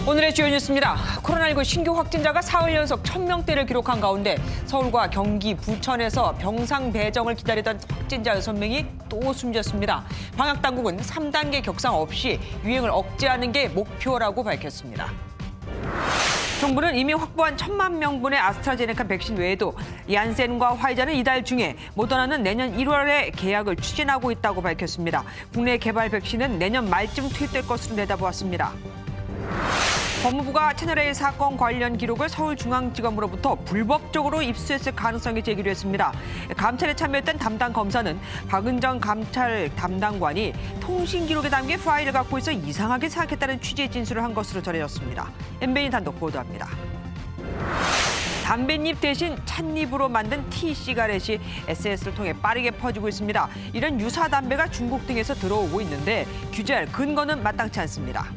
오늘의 주요 뉴스입니다. 코로나19 신규 확진자가 사흘 연속 1,000명대를 기록한 가운데 서울과 경기, 부천에서 병상 배정을 기다리던 확진자 6명이 또 숨졌습니다. 방역당국은 3단계 격상 없이 유행을 억제하는 게 목표라고 밝혔습니다. 정부는 이미 확보한 1,000만 명분의 아스트라제네카 백신 외에도 얀센과 화이자는 이달 중에, 모더나는 내년 1월에 계약을 추진하고 있다고 밝혔습니다. 국내 개발 백신은 내년 말쯤 투입될 것으로 내다보았습니다. 법무부가 채널A 사건 관련 기록을 서울중앙지검으로부터 불법적으로 입수했을 가능성이 제기됐습니다. 감찰에 참여했던 담당 검사는 박은정 감찰 담당관이 통신 기록에 담긴 파일을 갖고 있어 이상하게 생각했다는 취지의 진술을 한 것으로 전해졌습니다. MBN 단독 보도합니다. 담뱃잎 대신 찻잎으로 만든 티시가렛이 SNS를 통해 빠르게 퍼지고 있습니다. 이런 유사 담배가 중국 등에서 들어오고 있는데 규제할 근거는 마땅치 않습니다.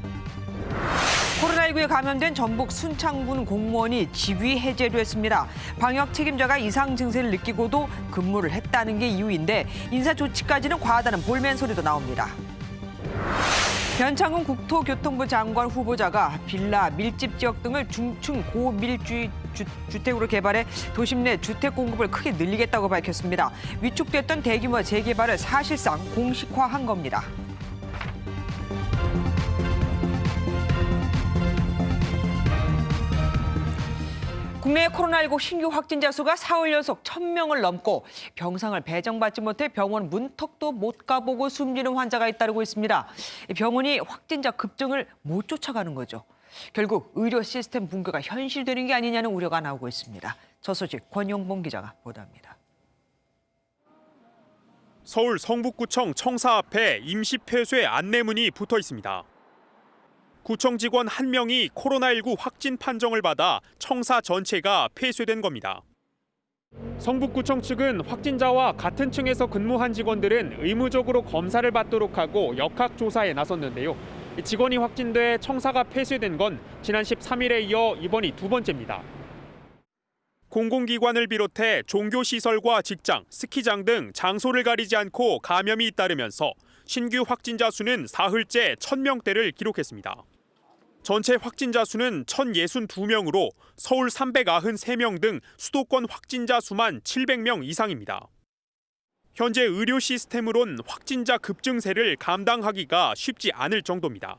코로나19에 감염된 전북 순창군 공무원이 직위 해제를 했습니다. 방역 책임자가 이상 증세를 느끼고도 근무를 했다는 게 이유인데 인사 조치까지는 과하다는 볼멘 소리도 나옵니다. 변창훈 국토교통부 장관 후보자가 빌라, 밀집 지역 등을 중층 고밀집 주택으로 개발해 도심 내 주택 공급을 크게 늘리겠다고 밝혔습니다. 위축됐던 대규모 재개발을 사실상 공식화한 겁니다. 국내 코로나19 신규 확진자 수가 사흘 연속 1,000명을 넘고 병상을 배정받지 못해 병원 문턱도 못 가보고 숨지는 환자가 잇따르고 있습니다. 병원이 확진자 급증을 못 쫓아가는 거죠. 결국 의료 시스템 붕괴가 현실되는 게 아니냐는 우려가 나오고 있습니다. 저 소식 권용봉 기자가 보도합니다. 서울 성북구청 청사 앞에 임시 폐쇄 안내문이 붙어 있습니다. 구청 직원 1명이 코로나19 확진 판정을 받아 청사 전체가 폐쇄된 겁니다. 성북구청 측은 확진자와 같은 층에서 근무한 직원들은 의무적으로 검사를 받도록 하고 역학조사에 나섰는데요. 직원이 확진돼 청사가 폐쇄된 건 지난 13일에 이어 이번이 두 번째입니다. 공공기관을 비롯해 종교시설과 직장, 스키장 등 장소를 가리지 않고 감염이 잇따르면서 신규 확진자 수는 사흘째 1,000명대를 기록했습니다. 전체 확진자 수는 1,062명으로 서울 393명 등 수도권 확진자 수만 700명 이상입니다. 현재 의료 시스템으론 확진자 급증세를 감당하기가 쉽지 않을 정도입니다.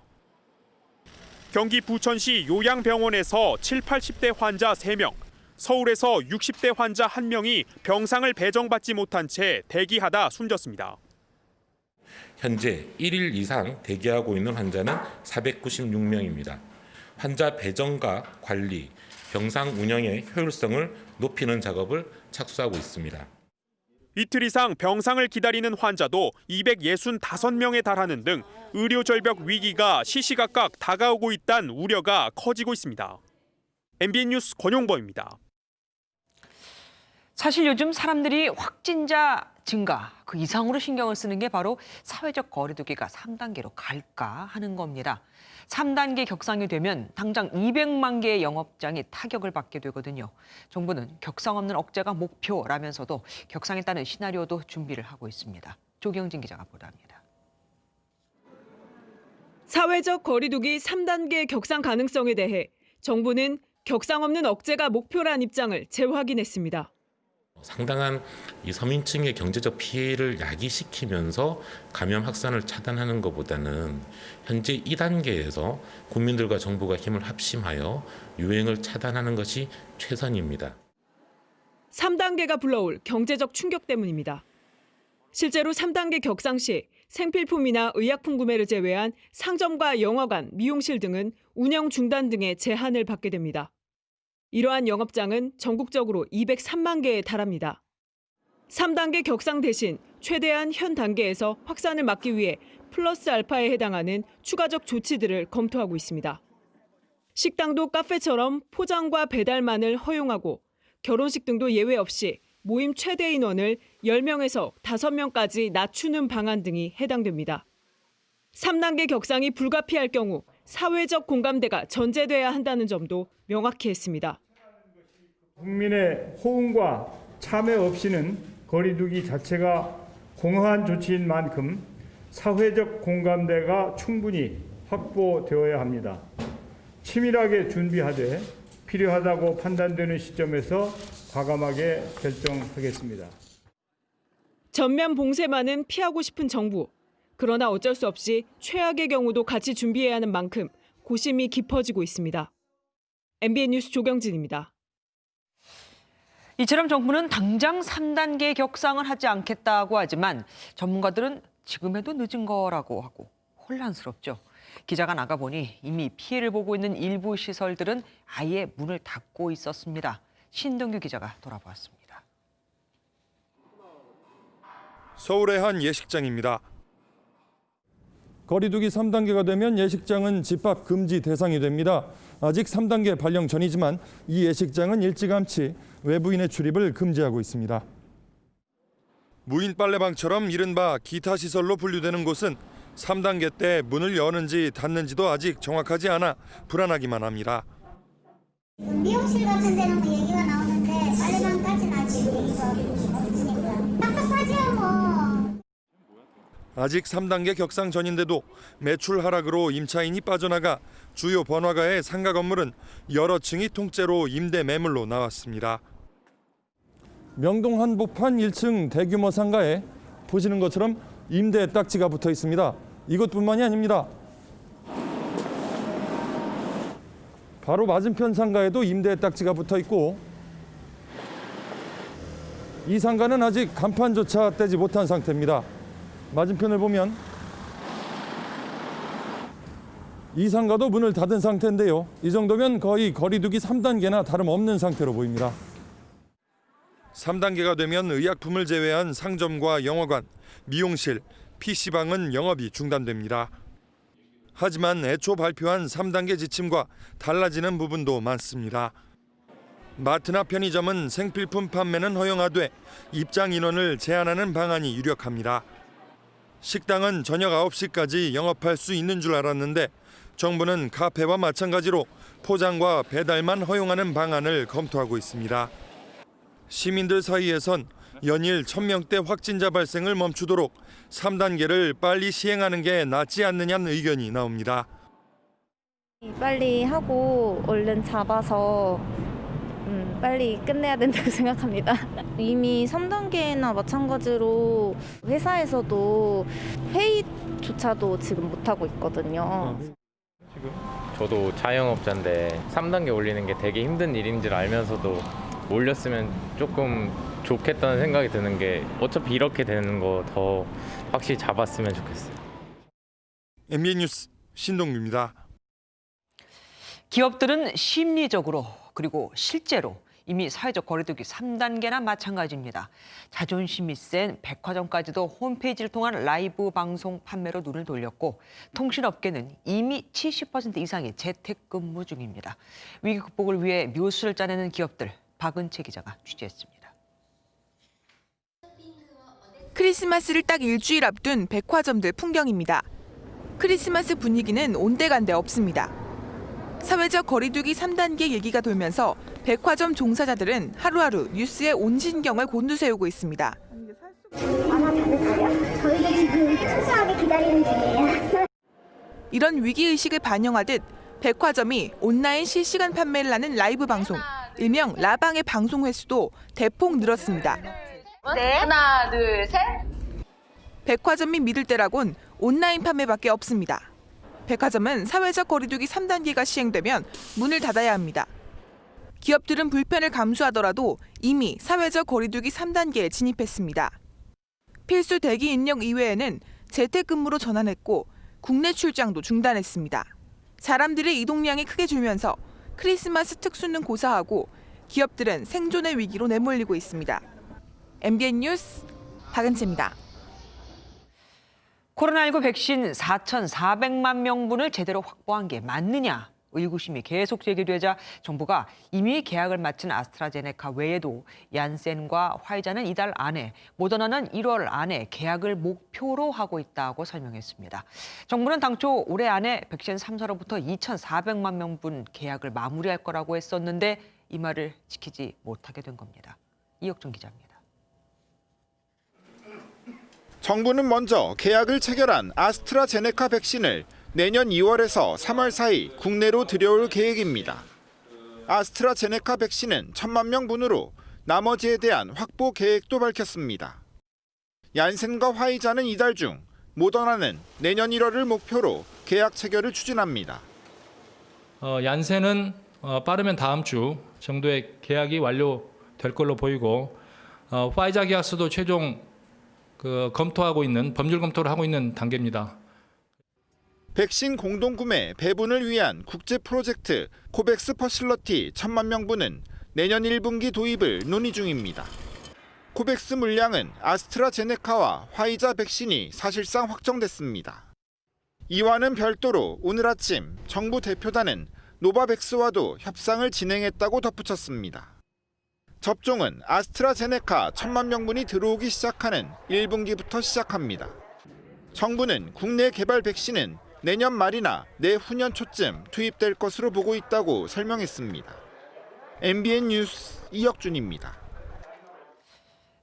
경기 부천시 요양병원에서 7, 80대 환자 3명, 서울에서 60대 환자 1명이 병상을 배정받지 못한 채 대기하다 숨졌습니다. 현재 1일 이상 대기하고 있는 환자는 496명입니다. 환자 배정과 관리, 병상 운영의 효율성을 높이는 작업을 착수하고 있습니다. 이틀 이상 병상을 기다리는 환자도 265명에 달하는 등 의료 절벽 위기가 시시각각 다가오고 있다는 우려가 커지고 있습니다. MBN 뉴스 권용범입니다. 사실 요즘 사람들이 확진자 증가, 그 이상으로 신경을 쓰는 게 바로 사회적 거리두기가 3단계로 갈까 하는 겁니다. 3단계 격상이 되면 당장 200만 개의 영업장이 타격을 받게 되거든요. 정부는 격상 없는 억제가 목표라면서도 격상에 따른 시나리오도 준비를 하고 있습니다. 조경진 기자가 보도합니다. 사회적 거리두기 3단계 격상 가능성에 대해 정부는 격상 없는 억제가 목표란 입장을 재확인했습니다. 상당한 이 서민층의 경제적 피해를 야기시키면서 감염 확산을 차단하는 것보다는 현재 2단계에서 국민들과 정부가 힘을 합심하여 유행을 차단하는 것이 최선입니다. 3단계가 불러올 경제적 충격 때문입니다. 실제로 3단계 격상 시 생필품이나 의약품 구매를 제외한 상점과 영화관, 미용실 등은 운영 중단 등의 제한을 받게 됩니다. 이러한 영업장은 전국적으로 203만 개에 달합니다. 3단계 격상 대신 최대한 현 단계에서 확산을 막기 위해 플러스 알파에 해당하는 추가적 조치들을 검토하고 있습니다. 식당도 카페처럼 포장과 배달만을 허용하고 결혼식 등도 예외 없이 모임 최대 인원을 10명에서 5명까지 낮추는 방안 등이 해당됩니다. 3단계 격상이 불가피할 경우 사회적 공감대가 전제돼야 한다는 점도 명확히 했습니다. 국민의 호응과 참여 없이는 거리두기 자체가 공허한 조치인 만큼 사회적 공감대가 충분히 확보되어야 합니다. 치밀하게 준비하되 필요하다고 판단되는 시점에서 과감하게 결정하겠습니다. 전면 봉쇄만은 피하고 싶은 정부. 그러나 어쩔 수 없이 최악의 경우도 같이 준비해야 하는 만큼 고심이 깊어지고 있습니다. MBN 뉴스 조경진입니다. 이처럼 정부는 당장 3단계 격상을 하지 않겠다고 하지만 전문가들은 지금 해도 늦은 거라고 하고 혼란스럽죠. 기자가 나가보니 이미 피해를 보고 있는 일부 시설들은 아예 문을 닫고 있었습니다. 신동규 기자가 돌아보았습니다. 서울의 한 예식장입니다. 거리두기 3단계가 되면 예식장은 집합 금지 대상이 됩니다. 아직 3단계 발령 전이지만 이 예식장은 일찌감치 외부인의 출입을 금지하고 있습니다. 무인 빨래방처럼 이른바 기타 시설로 분류되는 곳은 3단계 때 문을 여는지 닫는지도 아직 정확하지 않아 불안하기만 합니다. 미용실 같은 데는 뭐 얘기가 나오는데 빨래방까지는 아직 얘기가 없으니까 답답하지요 뭐. 아직 3단계 격상 전인데도 매출 하락으로 임차인이 빠져나가 주요 번화가의 상가 건물은 여러 층이 통째로 임대 매물로 나왔습니다. 명동 한복판 1층 대규모 상가에 보시는 것처럼 임대 딱지가 붙어 있습니다. 이것뿐만이 아닙니다. 바로 맞은편 상가에도 임대 딱지가 붙어 있고 이 상가는 아직 간판조차 떼지 못한 상태입니다. 맞은편을 보면 이 상가도 문을 닫은 상태인데요. 이 정도면 거의 거리두기 3단계나 다름없는 상태로 보입니다. 3단계가 되면 의약품을 제외한 상점과 영화관, 미용실, PC방은 영업이 중단됩니다. 하지만 애초 발표한 3단계 지침과 달라지는 부분도 많습니다. 마트나 편의점은 생필품 판매는 허용하되 입장 인원을 제한하는 방안이 유력합니다. 식당은 저녁 9시까지 영업할 수 있는 줄 알았는데 정부는 카페와 마찬가지로 포장과 배달만 허용하는 방안을 검토하고 있습니다. 시민들 사이에선 연일 1000명대 확진자 발생을 멈추도록 3단계를 빨리 시행하는 게 낫지 않느냐는 의견이 나옵니다. 빨리 하고 얼른 잡아서 빨리 끝내야 된다고 생각합니다. 이미 3단계나 마찬가지로 회사에서도 회의조차도 지금 못하고 있거든요. 저도 자영업자인데 3단계 올리는 게 되게 힘든 일인 줄 알면서도 올렸으면 조금 좋겠다는 생각이 드는 게 어차피 이렇게 되는 거 더 확실히 잡았으면 좋겠어요. MBN 뉴스 신동규입니다. 기업들은 심리적으로 그리고 실제로 이미 사회적 거리두기 3단계나 마찬가지입니다. 자존심이 센 백화점까지도 홈페이지를 통한 라이브 방송 판매로 눈을 돌렸고 통신업계는 이미 70% 이상이 재택근무 중입니다. 위기 극복을 위해 묘수를 짜내는 기업들, 박은채 기자가 취재했습니다. 크리스마스를 딱 일주일 앞둔 백화점들 풍경입니다. 크리스마스 분위기는 온데간데 없습니다. 사회적 거리두기 3단계 얘기가 돌면서 백화점 종사자들은 하루하루 뉴스에 온 신경을 곤두세우고 있습니다. 아마 다들 가요? 저희도 지금 순수하게 기다리는 중이에요. 이런 위기의식을 반영하듯 백화점이 온라인 실시간 판매를 하는 라이브 방송, 일명 라방의 방송 횟수도 대폭 늘었습니다. 네. 하나, 둘, 셋. 백화점이 믿을 때라곤 온라인 판매밖에 없습니다. 백화점은 사회적 거리두기 3단계가 시행되면 문을 닫아야 합니다. 기업들은 불편을 감수하더라도 이미 사회적 거리두기 3단계에 진입했습니다. 필수 대기 인력 이외에는 재택근무로 전환했고 국내 출장도 중단했습니다. 사람들의 이동량이 크게 줄면서 크리스마스 특수는 고사하고 기업들은 생존의 위기로 내몰리고 있습니다. MBN 뉴스 박은채입니다. 코로나19 백신 4,400만 명분을 제대로 확보한 게 맞느냐? 의구심이 계속 제기되자 정부가 이미 계약을 마친 아스트라제네카 외에도 얀센과 화이자는 이달 안에, 모더나는 1월 안에 계약을 목표로 하고 있다고 설명했습니다. 정부는 당초 올해 안에 백신 3사로부터 2,400만 명분 계약을 마무리할 거라고 했었는데 이 말을 지키지 못하게 된 겁니다. 이혁준 기자입니다. 정부는 먼저 계약을 체결한 아스트라제네카 백신을 내년 2월에서 3월 사이 국내로 들여올 계획입니다. 아스트라제네카 백신은 1,000만 명분으로 나머지에 대한 확보 계획도 밝혔습니다. 얀센과 화이자는 이달 중, 모더나는 내년 1월을 목표로 계약 체결을 추진합니다. 얀센은 빠르면 다음 주 정도에 계약이 완료될 걸로 보이고 화이자 계약서도 최종 검토하고 있는 법률 검토를 하고 있는 단계입니다. 백신 공동구매 배분을 위한 국제 프로젝트 코백스 퍼실러티 1,000만 명분은 내년 1분기 도입을 논의 중입니다. 코백스 물량은 아스트라제네카와 화이자 백신이 사실상 확정됐습니다. 이와는 별도로 오늘 아침 정부 대표단은 노바백스와도 협상을 진행했다고 덧붙였습니다. 접종은 아스트라제네카 1,000만 명분이 들어오기 시작하는 1분기부터 시작합니다. 정부는 국내 개발 백신은 내년 말이나 내후년 초쯤 투입될 것으로 보고 있다고 설명했습니다. MBN 뉴스 이혁준입니다.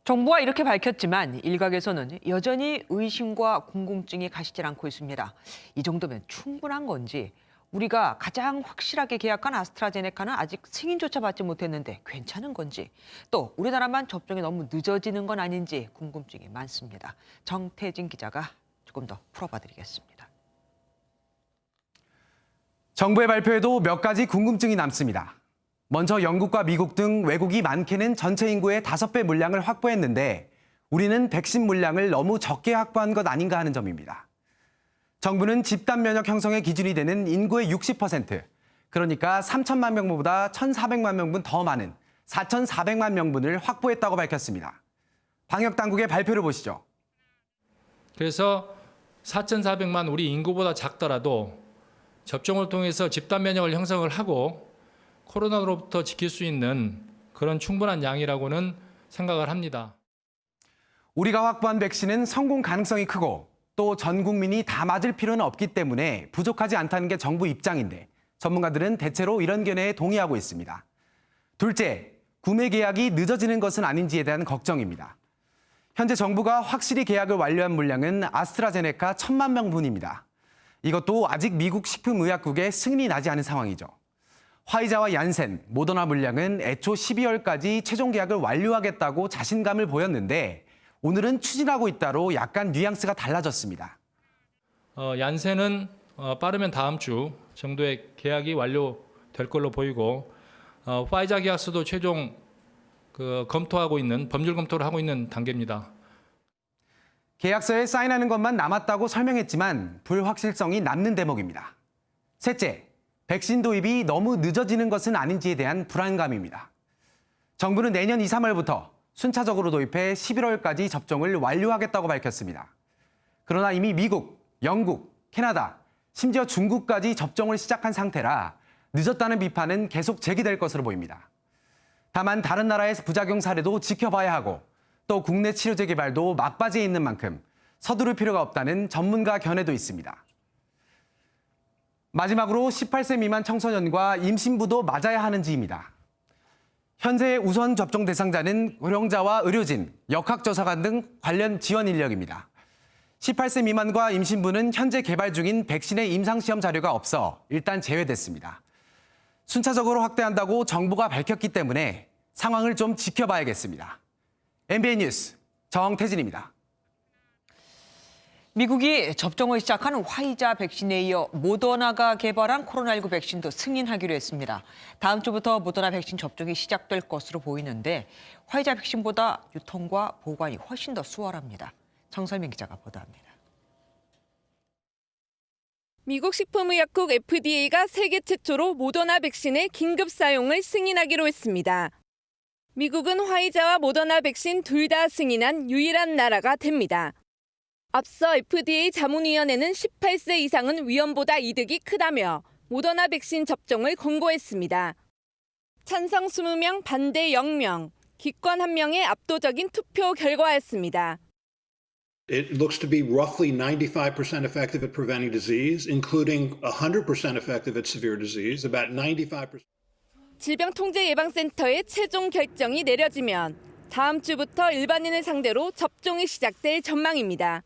정부가 이렇게 밝혔지만 일각에서는 여전히 의심과 궁금증이 가시질 않고 있습니다. 이 정도면 충분한 건지, 우리가 가장 확실하게 계약한 아스트라제네카는 아직 승인조차 받지 못했는데 괜찮은 건지, 또 우리나라만 접종이 너무 늦어지는 건 아닌지 궁금증이 많습니다. 정태진 기자가 조금 더 풀어봐드리겠습니다. 정부의 발표에도 몇 가지 궁금증이 남습니다. 먼저 영국과 미국 등 외국이 많게는 전체 인구의 5배 물량을 확보했는데 우리는 백신 물량을 너무 적게 확보한 것 아닌가 하는 점입니다. 정부는 집단 면역 형성의 기준이 되는 인구의 60%, 그러니까 3천만 명보다 1,400만 명분 더 많은 4,400만 명분을 확보했다고 밝혔습니다. 방역당국의 발표를 보시죠. 그래서 4,400만 우리 인구보다 작더라도 접종을 통해서 집단 면역을 형성을 하고 코로나로부터 지킬 수 있는 그런 충분한 양이라고는 생각을 합니다. 우리가 확보한 백신은 성공 가능성이 크고 또 전 국민이 다 맞을 필요는 없기 때문에 부족하지 않다는 게 정부 입장인데 전문가들은 대체로 이런 견해에 동의하고 있습니다. 둘째, 구매 계약이 늦어지는 것은 아닌지에 대한 걱정입니다. 현재 정부가 확실히 계약을 완료한 물량은 아스트라제네카 1,000만 명분입니다. 이것도 아직 미국 식품의약국의 승인이 나지 않은 상황이죠. 화이자와 얀센, 모더나 물량은 애초 12월까지 최종 계약을 완료하겠다고 자신감을 보였는데 오늘은 추진하고 있다로 약간 뉘앙스가 달라졌습니다. 얀센은 빠르면 다음 주 정도에 계약이 완료될 걸로 보이고 화이자 계약서도 최종 검토하고 있는 법률 검토를 하고 있는 단계입니다. 계약서에 사인하는 것만 남았다고 설명했지만 불확실성이 남는 대목입니다. 셋째, 백신 도입이 너무 늦어지는 것은 아닌지에 대한 불안감입니다. 정부는 내년 2, 3월부터 순차적으로 도입해 11월까지 접종을 완료하겠다고 밝혔습니다. 그러나 이미 미국, 영국, 캐나다, 심지어 중국까지 접종을 시작한 상태라 늦었다는 비판은 계속 제기될 것으로 보입니다. 다만 다른 나라의 부작용 사례도 지켜봐야 하고 또 국내 치료제 개발도 막바지에 있는 만큼 서두를 필요가 없다는 전문가 견해도 있습니다. 마지막으로 18세 미만 청소년과 임신부도 맞아야 하는지입니다. 현재 우선 접종 대상자는 고령자와 의료진, 역학조사관 등 관련 지원 인력입니다. 18세 미만과 임신부는 현재 개발 중인 백신의 임상시험 자료가 없어 일단 제외됐습니다. 순차적으로 확대한다고 정부가 밝혔기 때문에 상황을 좀 지켜봐야겠습니다. MBN 뉴스 정태진입니다. 미국이 접종을 시작한 화이자 백신에 이어 모더나가 개발한 코로나19 백신도 승인하기로 했습니다. 다음 주부터 모더나 백신 접종이 시작될 것으로 보이는데 화이자 백신보다 유통과 보관이 훨씬 더 수월합니다. 정설민 기자가 보도합니다. 미국 식품의약국 FDA가 세계 최초로 모더나 백신의 긴급 사용을 승인하기로 했습니다. 미국은 화이자와 모더나 백신 둘 다 승인한 유일한 나라가 됩니다. 앞서 FDA 자문위원회는 18세 이상은 위험보다 이득이 크다며 모더나 백신 접종을 권고했습니다. 찬성 20명, 반대 0명, 기권 1명의 압도적인 투표 결과였습니다. It looks to be roughly 95% effective at preventing disease, including 100% effective at severe disease, about 95%. 질병통제예방센터의 최종 결정이 내려지면 다음 주부터 일반인을 상대로 접종이 시작될 전망입니다.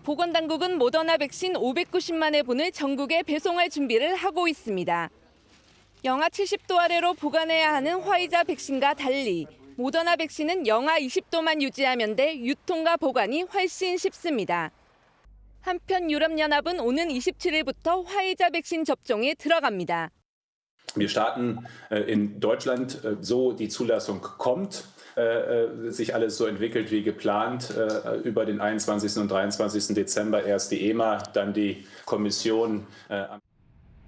보건당국은 모더나 백신 590만 회분을 전국에 배송할 준비를 하고 있습니다. 영하 70도 아래로 보관해야 하는 화이자 백신과 달리 모더나 백신은 영하 20도만 유지하면 돼 유통과 보관이 훨씬 쉽습니다. 한편 유럽연합은 오는 27일부터 화이자 백신 접종에 들어갑니다. Wir starten in Deutschland, so die Zulassung kommt, sich alles so entwickelt wie geplant. Über den 21. und 23. Dezember erst die EMA, dann die Kommission.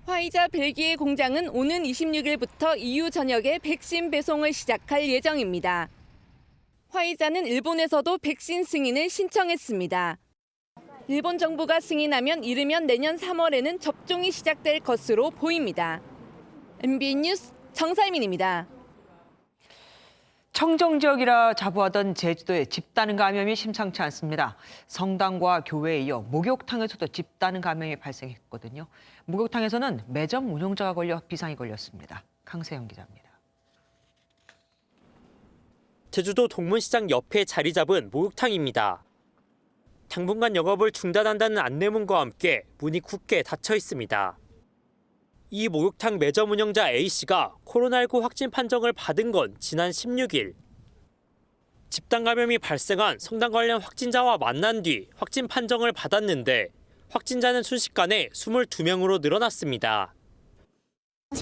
화이자 벨기에 공장은 오는 26일부터 EU 전역에 백신 배송을 시작할 예정입니다. 화이자는 일본에서도 백신 승인을 신청했습니다. 일본 정부가 승인하면 이르면 내년 3월에는 접종이 시작될 것으로 보입니다. MBN 뉴스 정살민입니다. 청정 지역이라 자부하던 제주도의 집단 감염이 심상치 않습니다. 성당과 교회에 이어 목욕탕에서도 집단 감염이 발생했거든요. 목욕탕에서는 매점 운영자가 걸려 비상이 걸렸습니다. 강세영 기자입니다. 제주도 동문시장 옆에 자리 잡은 목욕탕입니다. 당분간 영업을 중단한다는 안내문과 함께 문이 굳게 닫혀 있습니다. 이 목욕탕 매점 운영자 A씨가 코로나19 확진 판정을 받은 건 지난 16일. 집단 감염이 발생한 성당 관련 확진자와 만난 뒤 확진 판정을 받았는데 확진자는 순식간에 22명으로 늘어났습니다.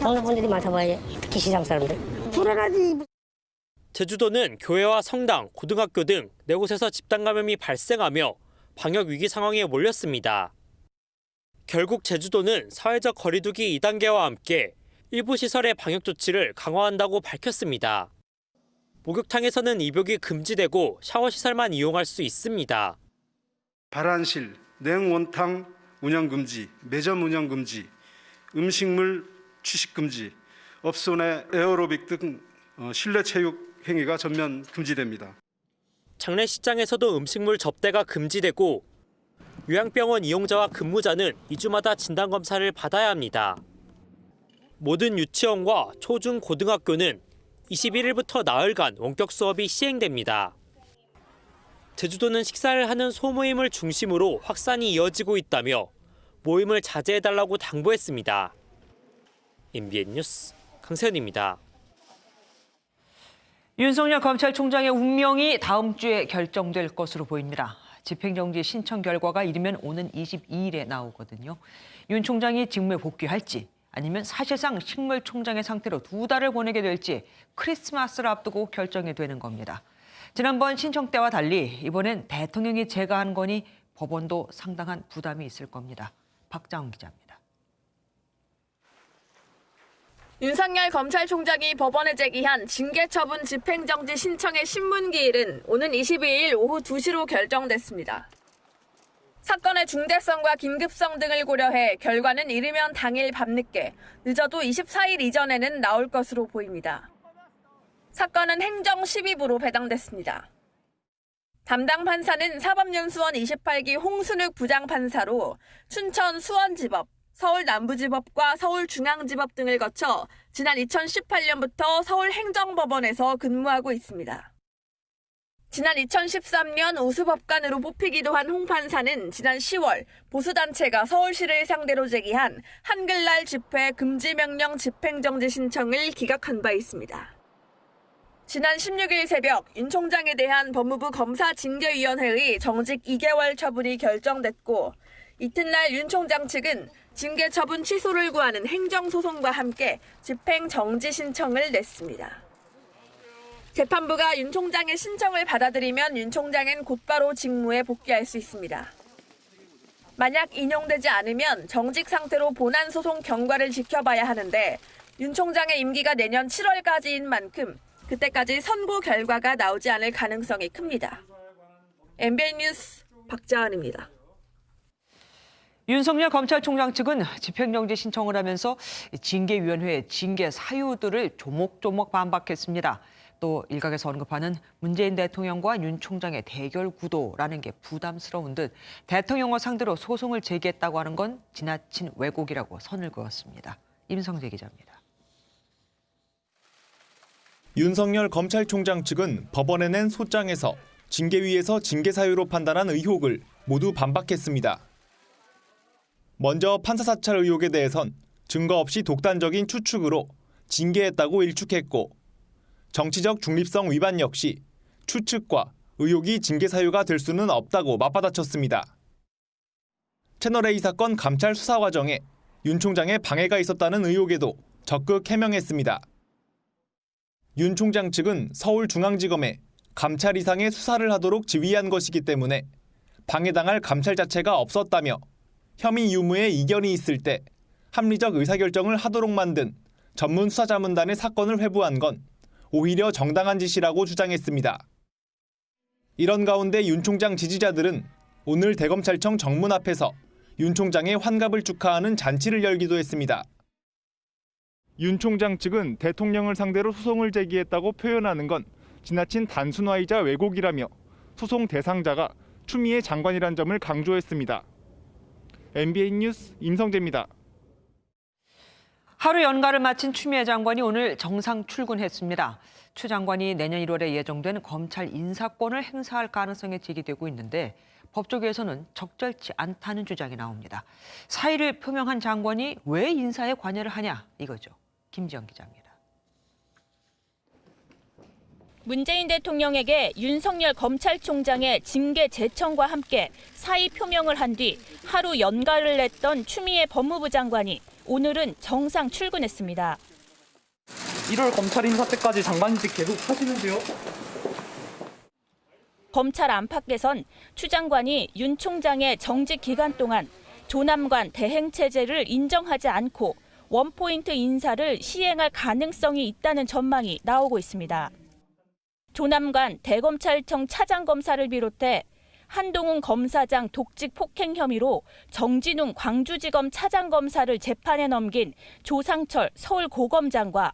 먹는 분들이 많다 봐야 특히 시장 사람들. 불안하지. 제주도는 교회와 성당, 고등학교 등 4곳에서 집단 감염이 발생하며 방역 위기 상황에 몰렸습니다. 결국 제주도는 사회적 거리두기 2단계와 함께 일부 시설의 방역 조치를 강화한다고 밝혔습니다. 목욕탕에서는 입욕이 금지되고 샤워 시설만 이용할 수 있습니다. 발안실, 냉온탕 운영 금지, 매점 운영 금지, 음식물 취식 금지, 업소 내 에어로빅 등 실내 체육 행위가 전면 금지됩니다. 장례식장에서도 음식물 접대가 금지되고 요양병원 이용자와 근무자는 2주마다 진단검사를 받아야 합니다. 모든 유치원과 초중 고등학교는 21일부터 나흘간 원격 수업이 시행됩니다. 제주도는 식사를 하는 소모임을 중심으로 확산이 이어지고 있다며 모임을 자제해달라고 당부했습니다. MBN 뉴스 강세현입니다. 윤석열 검찰총장의 운명이 다음 주에 결정될 것으로 보입니다. 집행정지 신청 결과가 이르면 오는 22일에 나오거든요. 윤 총장이 직무에 복귀할지 아니면 사실상 식물총장의 상태로 2달을 보내게 될지 크리스마스를 앞두고 결정이 되는 겁니다. 지난번 신청 때와 달리 이번엔 대통령이 제거한 거니 법원도 상당한 부담이 있을 겁니다. 박자원 기자입니다. 윤석열 검찰총장이 법원에 제기한 징계처분 집행정지 신청의 신문기일은 오는 22일 오후 2시로 결정됐습니다. 사건의 중대성과 긴급성 등을 고려해 결과는 이르면 당일 밤늦게, 늦어도 24일 이전에는 나올 것으로 보입니다. 사건은 행정 12부로 배당됐습니다. 담당 판사는 사법연수원 28기 홍순욱 부장판사로 춘천 수원지법, 서울 남부지법과 서울중앙지법 등을 거쳐 지난 2018년부터 서울행정법원에서 근무하고 있습니다. 지난 2013년 우수법관으로 뽑히기도 한 홍 판사는 지난 10월 보수단체가 서울시를 상대로 제기한 한글날 집회 금지명령 집행정지 신청을 기각한 바 있습니다. 지난 16일 새벽 윤 총장에 대한 법무부 검사징계위원회의 정직 2개월 처분이 결정됐고 이튿날 윤 총장 측은 징계 처분 취소를 구하는 행정소송과 함께 집행정지 신청을 냈습니다. 재판부가 윤 총장의 신청을 받아들이면 윤 총장은 곧바로 직무에 복귀할 수 있습니다. 만약 인용되지 않으면 정직 상태로 본안 소송 경과를 지켜봐야 하는데 윤 총장의 임기가 내년 7월까지인 만큼 그때까지 선고 결과가 나오지 않을 가능성이 큽니다. MBN 뉴스 박자은입니다. 윤석열 검찰총장 측은 집행정지 신청을 하면서 징계위원회의 징계 사유들을 조목조목 반박했습니다. 또 일각에서 언급하는 문재인 대통령과 윤 총장의 대결 구도라는 게 부담스러운 듯 대통령을 상대로 소송을 제기했다고 하는 건 지나친 왜곡이라고 선을 그었습니다. 임성재 기자입니다. 윤석열 검찰총장 측은 법원에 낸 소장에서 징계위에서 징계 사유로 판단한 의혹을 모두 반박했습니다. 먼저 판사 사찰 의혹에 대해선 증거 없이 독단적인 추측으로 징계했다고 일축했고, 정치적 중립성 위반 역시 추측과 의혹이 징계 사유가 될 수는 없다고 맞받아쳤습니다. 채널A 사건 감찰 수사 과정에 윤 총장의 방해가 있었다는 의혹에도 적극 해명했습니다. 윤 총장 측은 서울중앙지검에 감찰 이상의 수사를 하도록 지휘한 것이기 때문에 방해당할 감찰 자체가 없었다며 혐의 유무에 이견이 있을 때 합리적 의사결정을 하도록 만든 전문 수사자문단의 사건을 회부한 건 오히려 정당한 짓이라고 주장했습니다. 이런 가운데 윤 총장 지지자들은 오늘 대검찰청 정문 앞에서 윤 총장의 환갑을 축하하는 잔치를 열기도 했습니다. 윤 총장 측은 대통령을 상대로 소송을 제기했다고 표현하는 건 지나친 단순화이자 왜곡이라며 소송 대상자가 추미애 장관이란 점을 강조했습니다. MBN 뉴스 임성재입니다. 하루 연가를 마친 추미애 장관이 오늘 정상 출근했습니다. 추 장관이 내년 1월에 예정된 검찰 인사권을 행사할 가능성이 제기되고 있는데 법조계에서는 적절치 않다는 주장이 나옵니다. 사의를 표명한 장관이 왜 인사에 관여를 하냐 이거죠. 김지영 기자입니다. 문재인 대통령에게 윤석열 검찰총장의 징계 제청과 함께 사의 표명을 한 뒤 하루 연가를 냈던 추미애 법무부 장관이 오늘은 정상 출근했습니다. 1월 검찰 인사 때까지 장관직 계속 하시는데요? 검찰 안팎에선 추 장관이 윤 총장의 정직 기간 동안 조남관 대행 체제를 인정하지 않고 원포인트 인사를 시행할 가능성이 있다는 전망이 나오고 있습니다. 조남관 대검찰청 차장검사를 비롯해 한동훈 검사장 독직 폭행 혐의로 정진웅 광주지검 차장검사를 재판에 넘긴 조상철 서울고검장과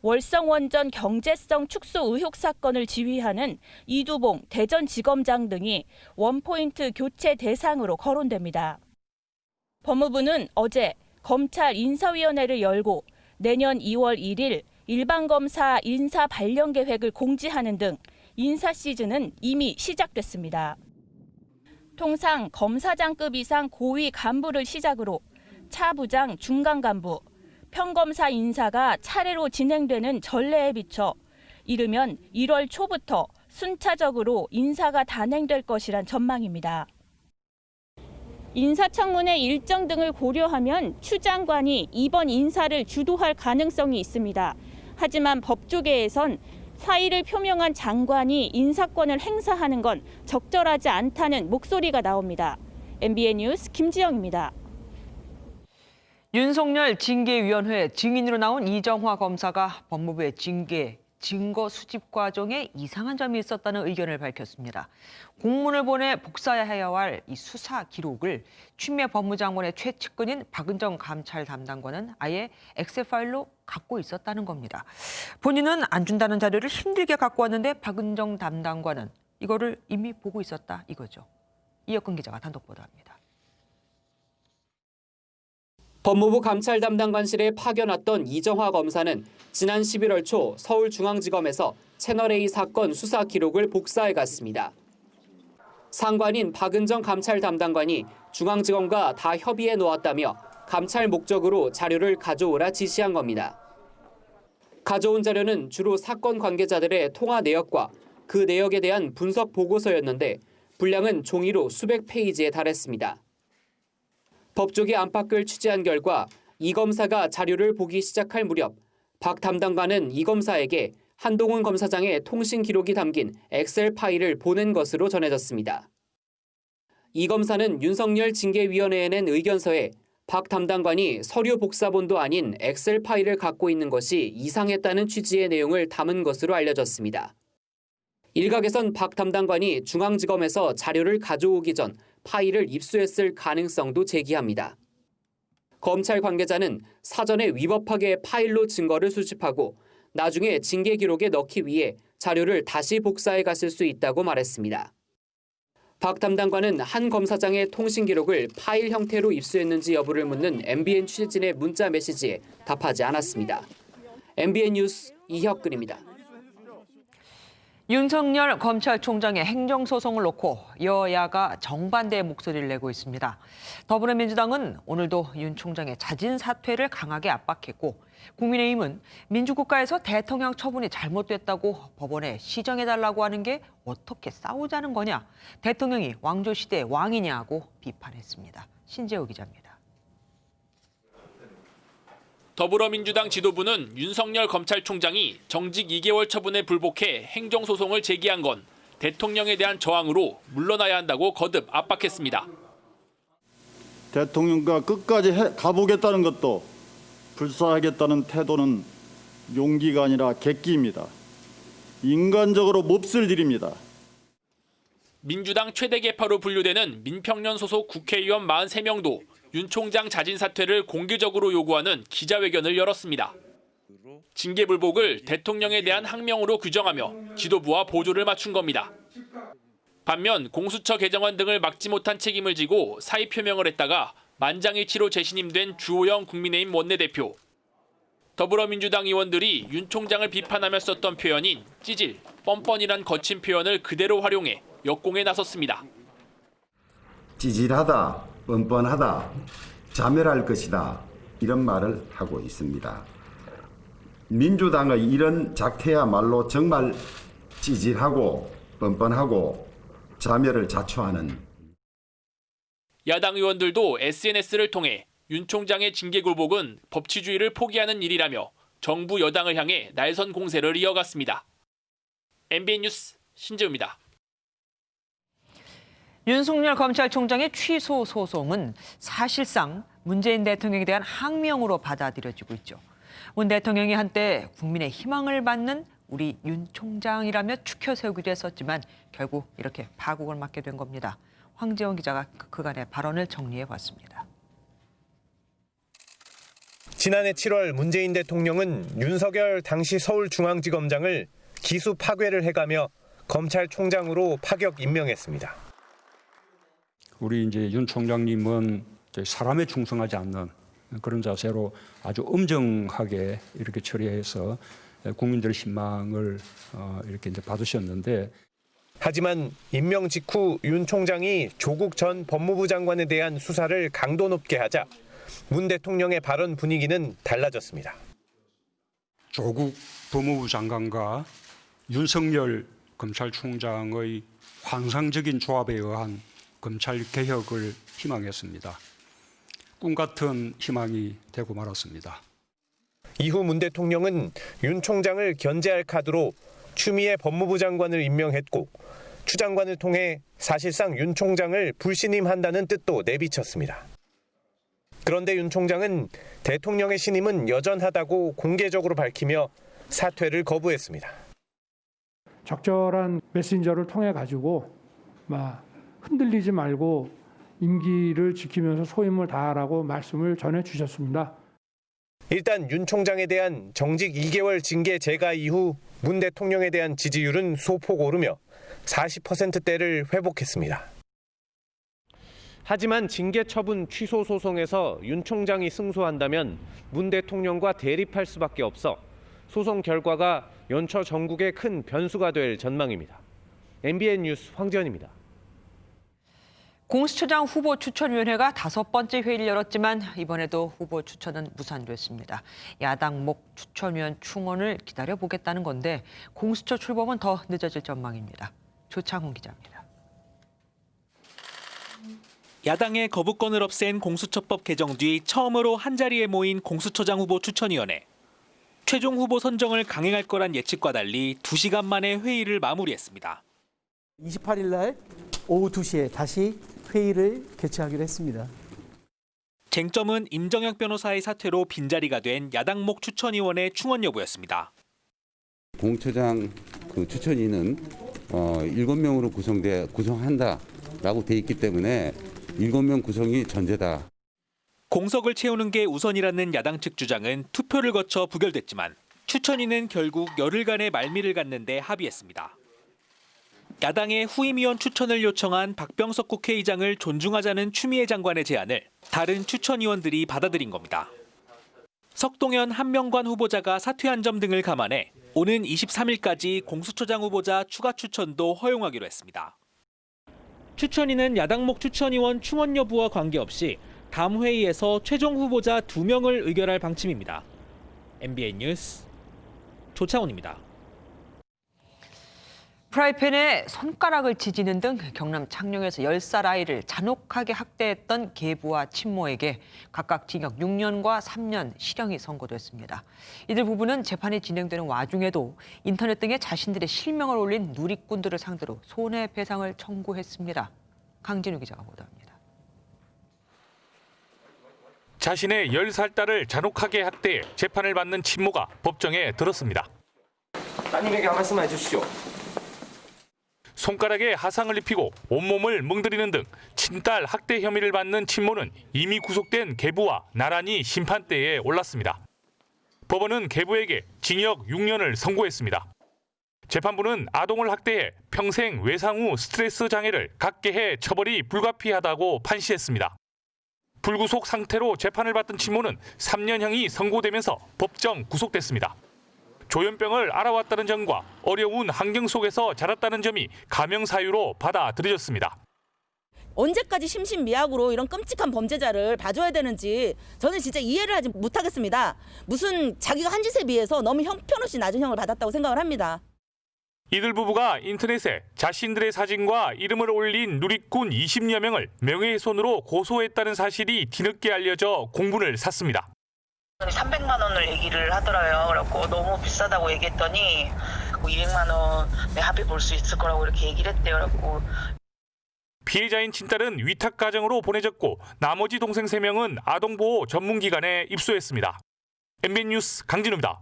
월성원전 경제성 축소 의혹 사건을 지휘하는 이두봉 대전지검장 등이 원포인트 교체 대상으로 거론됩니다. 법무부는 어제 검찰 인사위원회를 열고 내년 2월 1일 일반검사 인사 발령 계획을 공지하는 등 인사 시즌은 이미 시작됐습니다. 통상 검사장급 이상 고위 간부를 시작으로 차부장, 중간 간부, 평검사 인사가 차례로 진행되는 전례에 비춰 이르면 1월 초부터 순차적으로 인사가 단행될 것이란 전망입니다. 인사청문회 일정 등을 고려하면 추 장관이 이번 인사를 주도할 가능성이 있습니다. 하지만 법조계에선 사의를 표명한 장관이 인사권을 행사하는 건 적절하지 않다는 목소리가 나옵니다. MBN 뉴스 김지영입니다. 윤석열 징계위원회 증인으로 나온 이정화 검사가 법무부의 징계 증거 수집 과정에 이상한 점이 있었다는 의견을 밝혔습니다. 공문을 보내 복사해야 할 이 수사 기록을 추미애 법무장관의 최측근인 박은정 감찰 담당관은 아예 엑셀 파일로 갖고 있었다는 겁니다. 본인은 안 준다는 자료를 힘들게 갖고 왔는데 박은정 담당관은 이거를 이미 보고 있었다 이거죠. 이혁근 기자가 단독 보도합니다. 법무부 감찰 담당관실에 파견왔던 이정화 검사는 지난 11월 초 서울중앙지검에서 채널A 사건 수사 기록을 복사해 갔습니다. 상관인 박은정 감찰 담당관이 중앙지검과 다 협의해 놓았다며 감찰 목적으로 자료를 가져오라 지시한 겁니다. 가져온 자료는 주로 사건 관계자들의 통화 내역과 그 내역에 대한 분석 보고서였는데 분량은 종이로 수백 페이지에 달했습니다. 법조계 안팎을 취재한 결과 이 검사가 자료를 보기 시작할 무렵 박 담당관은 이 검사에게 한동훈 검사장의 통신 기록이 담긴 엑셀 파일을 보낸 것으로 전해졌습니다. 이 검사는 윤석열 징계위원회에 낸 의견서에 박 담당관이 서류 복사본도 아닌 엑셀 파일을 갖고 있는 것이 이상했다는 취지의 내용을 담은 것으로 알려졌습니다. 일각에선 박 담당관이 중앙지검에서 자료를 가져오기 전 파일을 입수했을 가능성도 제기합니다. 검찰 관계자는 사전에 위법하게 파일로 증거를 수집하고 나중에 징계 기록에 넣기 위해 자료를 다시 복사해 갔을 수 있다고 말했습니다. 박 담당관은 한 검사장의 통신 기록을 파일 형태로 입수했는지 여부를 묻는 MBN 취재진의 문자 메시지에 답하지 않았습니다. MBN 뉴스 이혁근입니다. 윤석열 검찰총장의 행정소송을 놓고 여야가 정반대의 목소리를 내고 있습니다. 더불어민주당은 오늘도 윤 총장의 자진 사퇴를 강하게 압박했고 국민의힘은 민주국가에서 대통령 처분이 잘못됐다고 법원에 시정해달라고 하는 게 어떻게 싸우자는 거냐, 대통령이 왕조시대의 왕이냐고 비판했습니다. 신재호 기자입니다. 더불어민주당 지도부는 윤석열 검찰총장이 정직 2개월 처분에 불복해 행정소송을 제기한 건 대통령에 대한 저항으로 물러나야 한다고 거듭 압박했습니다. 대통령과 끝까지 가보겠다는 것도 불사하겠다는 태도는 용기가 아니라 객기입니다. 인간적으로 몹쓸 일입니다. 민주당 최대 계파로 분류되는 민평년 소속 국회의원 43명도 윤 총장 자진 사퇴를 공개적으로 요구하는 기자회견을 열었습니다. 징계 불복을 대통령에 대한 항명으로 규정하며 지도부와 보조를 맞춘 겁니다. 반면 공수처 개정안 등을 막지 못한 책임을 지고 사의 표명을 했다가 만장일치로 재신임된 주호영 국민의힘 원내대표. 더불어민주당 의원들이 윤 총장을 비판하며 썼던 표현인 찌질, 뻔뻔이란 거친 표현을 그대로 활용해 역공에 나섰습니다. 찌질하다, 뻔뻔하다, 자멸할 것이다 이런 말을 하고 있습니다. 민주당의 이런 작태야말로 정말 찌질하고 뻔뻔하고 자멸을 자초하는. 야당 의원들도 SNS를 통해 윤 총장의 징계 굴복은 법치주의를 포기하는 일이라며 정부 여당을 향해 날선 공세를 이어갔습니다. MBN 뉴스 신재우입니다. 윤석열 검찰총장의 취소 소송은 사실상 문재인 대통령에 대한 항명으로 받아들여지고 있죠. 문 대통령이 한때 국민의 희망을 받는 우리 윤 총장이라며 추켜 세우기도 했었지만 결국 이렇게 파국을 맞게 된 겁니다. 황재원 기자가 그간의 발언을 정리해봤습니다. 지난해 7월 문재인 대통령은 윤석열 당시 서울중앙지검장을 기수 파괴를 해가며 검찰총장으로 파격 임명했습니다. 우리 이제 윤 총장님은 사람에 충성하지 않는 그런 자세로 아주 엄정하게 이렇게 처리해서 국민들의 신망을 이렇게 이제 받으셨는데, 하지만 임명 직후 윤 총장이 조국 전 법무부 장관에 대한 수사를 강도 높게 하자 문 대통령의 발언 분위기는 달라졌습니다. 조국 법무부 장관과 윤석열 검찰총장의 환상적인 조합에 의한 검찰 개혁을 희망했습니다. 꿈 같은 희망이 되고 말았습니다. 이후 문 대통령은 윤 총장을 견제할 카드로 추미애 법무부 장관을 임명했고 추 장관을 통해 사실상 윤 총장을 불신임한다는 뜻도 내비쳤습니다. 그런데 윤 총장은 대통령의 신임은 여전하다고 공개적으로 밝히며 사퇴를 거부했습니다. 적절한 메신저를 통해 가지고 흔들리지 말고 임기를 지키면서 소임을 다하라고 말씀을 전해 주셨습니다. 일단 윤 총장에 대한 정직 2개월 징계 제가 이후 문 대통령에 대한 지지율은 소폭 오르며 40%대를 회복했습니다. 하지만 징계 처분 취소 소송에서 윤 총장이 승소한다면 문 대통령과 대립할 수밖에 없어 소송 결과가 연초 전국에 큰 변수가 될 전망입니다. MBN 뉴스 황지연입니다. 공수처장 후보 추천위원회가 5번째 회의를 열었지만 이번에도 후보 추천은 무산됐습니다. 야당목 추천위원 충원을 기다려보겠다는 건데 공수처 출범은 더 늦어질 전망입니다. 조창훈 기자입니다. 야당의 거부권을 없앤 공수처법 개정 뒤 처음으로 한자리에 모인 공수처장 후보 추천위원회. 최종 후보 선정을 강행할 거란 예측과 달리 2시간 만에 회의를 마무리했습니다. 28일 날 오후 2시에 다시 회의를 개최하기로 했습니다. 쟁점은 임정혁 변호사의 사퇴로 빈자리가 된 야당목 추천위원회 충원 여부였습니다. 공처장 추천위는 7명으로 구성한다라고 돼 있기 때문에 7명 구성이 전제다. 공석을 채우는 게 우선이라는 야당 측 주장은 투표를 거쳐 부결됐지만 추천위는 결국 열흘간의 말미를 갖는 데 합의했습니다. 야당의 후임위원 추천을 요청한 박병석 국회의장을 존중하자는 추미애 장관의 제안을 다른 추천위원들이 받아들인 겁니다. 석동현 한명관 후보자가 사퇴한 점 등을 감안해 오는 23일까지 공수처장 후보자 추가 추천도 허용하기로 했습니다. 추천위는 야당목 추천위원 충원 여부와 관계없이 다음 회의에서 최종 후보자 2명을 의결할 방침입니다. MBN 뉴스 조창훈입니다. 프라이팬에 손가락을 지지는 등 경남 창녕에서 10살 아이를 잔혹하게 학대했던 계부와 친모에게 각각 징역 6년과 3년 실형이 선고됐습니다. 이들 부부는 재판이 진행되는 와중에도 인터넷 등에 자신들의 실명을 올린 누리꾼들을 상대로 손해배상을 청구했습니다. 강진우 기자가 보도합니다. 자신의 10살 딸을 잔혹하게 학대해 재판을 받는 친모가 법정에 들었습니다. 따님에게 한 말씀 해주시오. 손가락에 하상을 입히고 온몸을 멍들이는 등 친딸 학대 혐의를 받는 친모는 이미 구속된 계부와 나란히 심판대에 올랐습니다. 법원은 계부에게 징역 6년을 선고했습니다. 재판부는 아동을 학대해 평생 외상 후 스트레스 장애를 갖게 해 처벌이 불가피하다고 판시했습니다. 불구속 상태로 재판을 받던 친모는 3년형이 선고되면서 법정 구속됐습니다. 조현병을 알아왔다는 점과 어려운 환경 속에서 자랐다는 점이 감형 사유로 받아들여졌습니다. 언제까지 심신미약으로 이런 끔찍한 범죄자를 봐줘야 되는지 저는 진짜 이해를 하지 못하겠습니다. 무슨 자기가 한 짓에 비해서 너무 형편없이 낮은 형을 받았다고 생각을 합니다. 이들 부부가 인터넷에 자신들의 사진과 이름을 올린 누리꾼 20여 명을 명예훼손으로 고소했다는 사실이 뒤늦게 알려져 공분을 샀습니다. 300만 원을 얘기를 하더라고요. 그래갖고 너무 비싸다고 얘기했더니 200만 원에 합의 볼 수 있을 거라고 이렇게 얘기를 했대요. 그래갖고 피해자인 친딸은 위탁 가정으로 보내졌고 나머지 동생 3명은 아동보호 전문기관에 입소했습니다. MBN 뉴스 강진우입니다.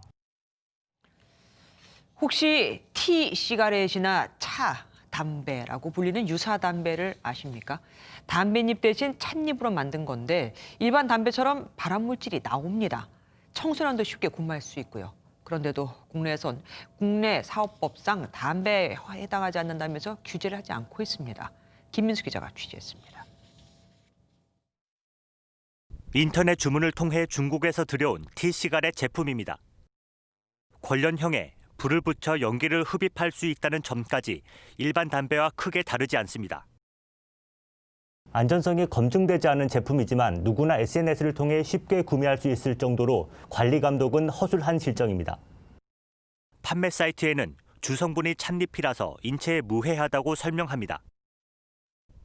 혹시 티 시가렛이나 차, 담배라고 불리는 유사 담배를 아십니까? 담배잎 대신 찻잎으로 만든 건데 일반 담배처럼 발암물질이 나옵니다. 청소년도 쉽게 구매할 수 있고요. 그런데도 국내에선 국내 사업법상 담배에 해당하지 않는다면서 규제를 하지 않고 있습니다. 김민수 기자가 취재했습니다. 인터넷 주문을 통해 중국에서 들여온 티시가렛 제품입니다. 관련형에 불을 붙여 연기를 흡입할 수 있다는 점까지 일반 담배와 크게 다르지 않습니다. 안전성이 검증되지 않은 제품이지만 누구나 SNS를 통해 쉽게 구매할 수 있을 정도로 관리 감독은 허술한 실정입니다. 판매 사이트에는 주성분이 찻잎이라서 인체에 무해하다고 설명합니다.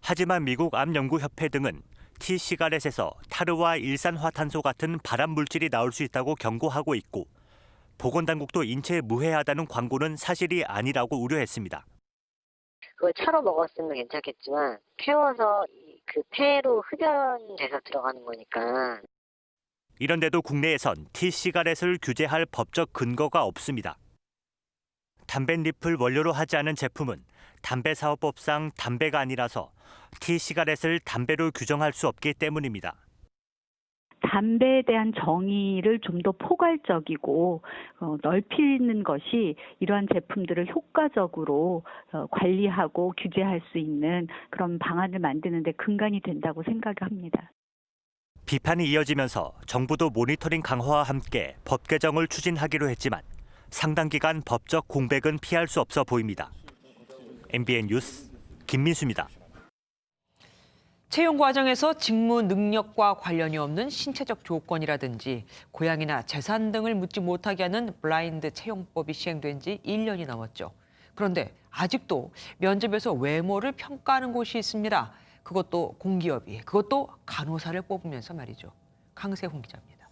하지만 미국 암연구협회 등은 티시가렛에서 타르와 일산화탄소 같은 발암 물질이 나올 수 있다고 경고하고 있고 보건당국도 인체에 무해하다는 광고는 사실이 아니라고 우려했습니다. 그걸 차로 먹었으면 괜찮겠지만 태워서 그 폐로 흡연돼서 들어가는 거니까. 이런데도 국내에선 티시가렛을 규제할 법적 근거가 없습니다. 담뱃잎을 원료로 하지 않은 제품은 담배사업법상 담배가 아니라서 티시가렛을 담배로 규정할 수 없기 때문입니다. 담배에 대한 정의를 좀 더 포괄적이고 넓히는 것이 이러한 제품들을 효과적으로 관리하고 규제할 수 있는 그런 방안을 만드는 데 근간이 된다고 생각합니다. 비판이 이어지면서 정부도 모니터링 강화와 함께 법 개정을 추진하기로 했지만 상당 기간 법적 공백은 피할 수 없어 보입니다. MBN 뉴스 김민수입니다. 채용 과정에서 직무 능력과 관련이 없는 신체적 조건이라든지 고향이나 재산 등을 묻지 못하게 하는 블라인드 채용법이 시행된 지 1년이 넘었죠. 그런데 아직도 면접에서 외모를 평가하는 곳이 있습니다. 그것도 공기업이, 그것도 간호사를 뽑으면서 말이죠. 강세훈 기자입니다.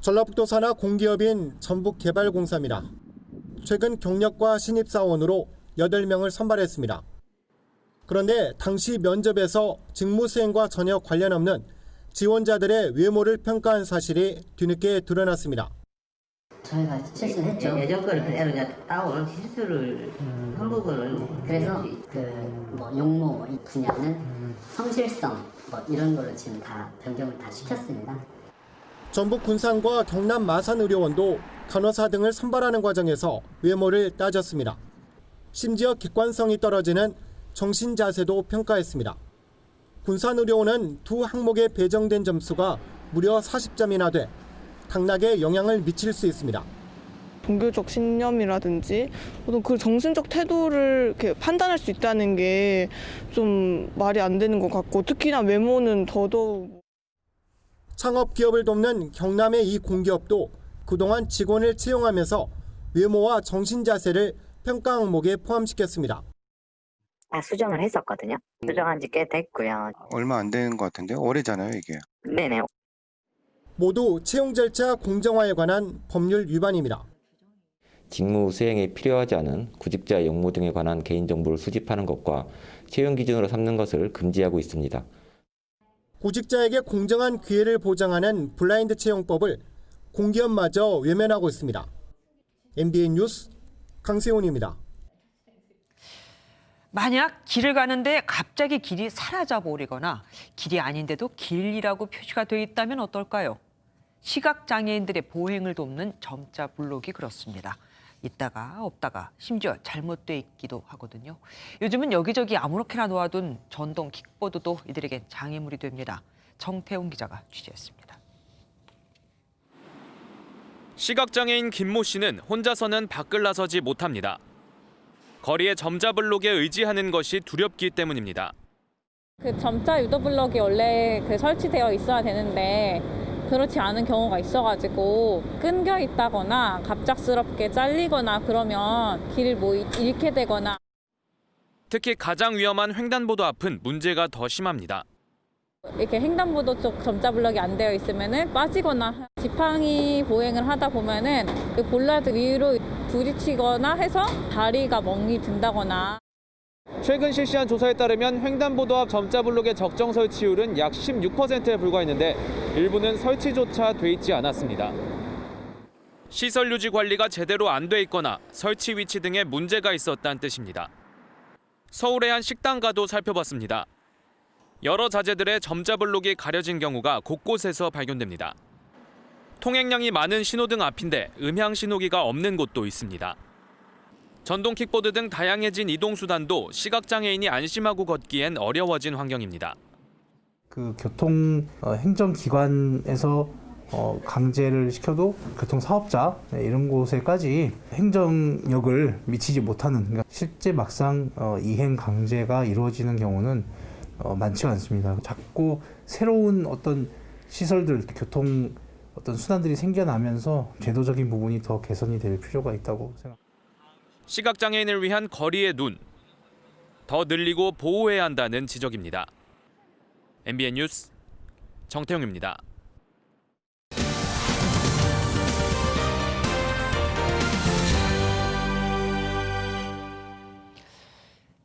전라북도 산하 공기업인 전북개발공사입니다. 최근 경력과 신입사원으로 8명을 선발했습니다. 그런데 당시 면접에서 직무 수행과 전혀 관련 없는 지원자들의 외모를 평가한 사실이 뒤늦게 드러났습니다. 저희가 실수를 했죠. 예전 거를 그대로 그냥 따온 실수를 한 부분은 그래서 용모 분야는 성실성 이런 걸로 지금 다 변경을 다 시켰습니다. 전북 군산과 경남 마산의료원도 간호사 등을 선발하는 과정에서 외모를 따졌습니다. 심지어 객관성이 떨어지는 정신자세도 평가했습니다. 군산의료원은 두 항목에 배정된 점수가 무려 40점이나 돼 당락에 영향을 미칠 수 있습니다. 종교적 신념이라든지 어떤 그 정신적 태도를 이렇게 판단할 수 있다는 게 좀 말이 안 되는 것 같고, 특히나 외모는 더더욱. 창업 기업을 돕는 경남의 이 공기업도 그동안 직원을 채용하면서 외모와 정신 자세를 평가 항목에 포함시켰습니다. 수정을 했었거든요. 수정한 지 꽤 됐고요. 얼마 안 되는 것 같은데 올해잖아요, 이게. 네네. 모두 채용 절차 공정화에 관한 법률 위반입니다. 직무 수행에 필요하지 않은 구직자의 용모 등에 관한 개인정보를 수집하는 것과 채용 기준으로 삼는 것을 금지하고 있습니다. 구직자에게 공정한 기회를 보장하는 블라인드 채용법을 공기업마저 외면하고 있습니다. MBN 뉴스 강세훈입니다. 만약 길을 가는데 갑자기 길이 사라져 버리거나 길이 아닌데도 길이라고 표시가 돼 있다면 어떨까요? 시각장애인들의 보행을 돕는 점자 블록이 그렇습니다. 있다가 없다가 심지어 잘못돼 있기도 하거든요. 요즘은 여기저기 아무렇게나 놓아둔 전동 킥보드도 이들에겐 장애물이 됩니다. 정태웅 기자가 취재했습니다. 시각장애인 김모 씨는 혼자서는 밖을 나서지 못합니다. 거리의 점자 블록에 의지하는 것이 두렵기 때문입니다. 그 점자 유도 블록이 원래 설치되어 있어야 되는데 그렇지 않은 경우가 있어가지고 끊겨 있다거나 갑작스럽게 잘리거나 그러면 길을 잃게 되거나. 특히 가장 위험한 횡단보도 앞은 문제가 더 심합니다. 이렇게 횡단보도 쪽 점자 블록이 안 되어 있으면은 빠지거나 지팡이 보행을 하다 보면은 그 볼라드 위로 부딪히거나 해서 다리가 멍이 든다거나. 최근 실시한 조사에 따르면 횡단보도 앞 점자 블록의 적정 설치율은 약 16%에 불과했는데 일부는 설치조차 돼 있지 않았습니다. 시설 유지 관리가 제대로 안 돼 있거나 설치 위치 등에 문제가 있었다는 뜻입니다. 서울의 한 식당가도 살펴봤습니다. 여러 자재들의 점자 블록이 가려진 경우가 곳곳에서 발견됩니다. 통행량이 많은 신호등 앞인데 음향 신호기가 없는 곳도 있습니다. 전동 킥보드 등 다양해진 이동수단도 시각장애인이 안심하고 걷기엔 어려워진 환경입니다. 그 교통 행정기관에서 강제를 시켜도 교통사업자 이런 곳에까지 행정력을 미치지 못하는, 그러니까 실제 막상 이행 강제가 이루어지는 경우는 많지가 않습니다. 자꾸 새로운 어떤 시설들, 교통 어떤 수단들이 생겨나면서 제도적인 부분이 더 개선이 될 필요가 있다고 생각합니다. 시각장애인을 위한 거리의 눈, 더 늘리고 보호해야 한다는 지적입니다. MBN 뉴스 정태웅입니다.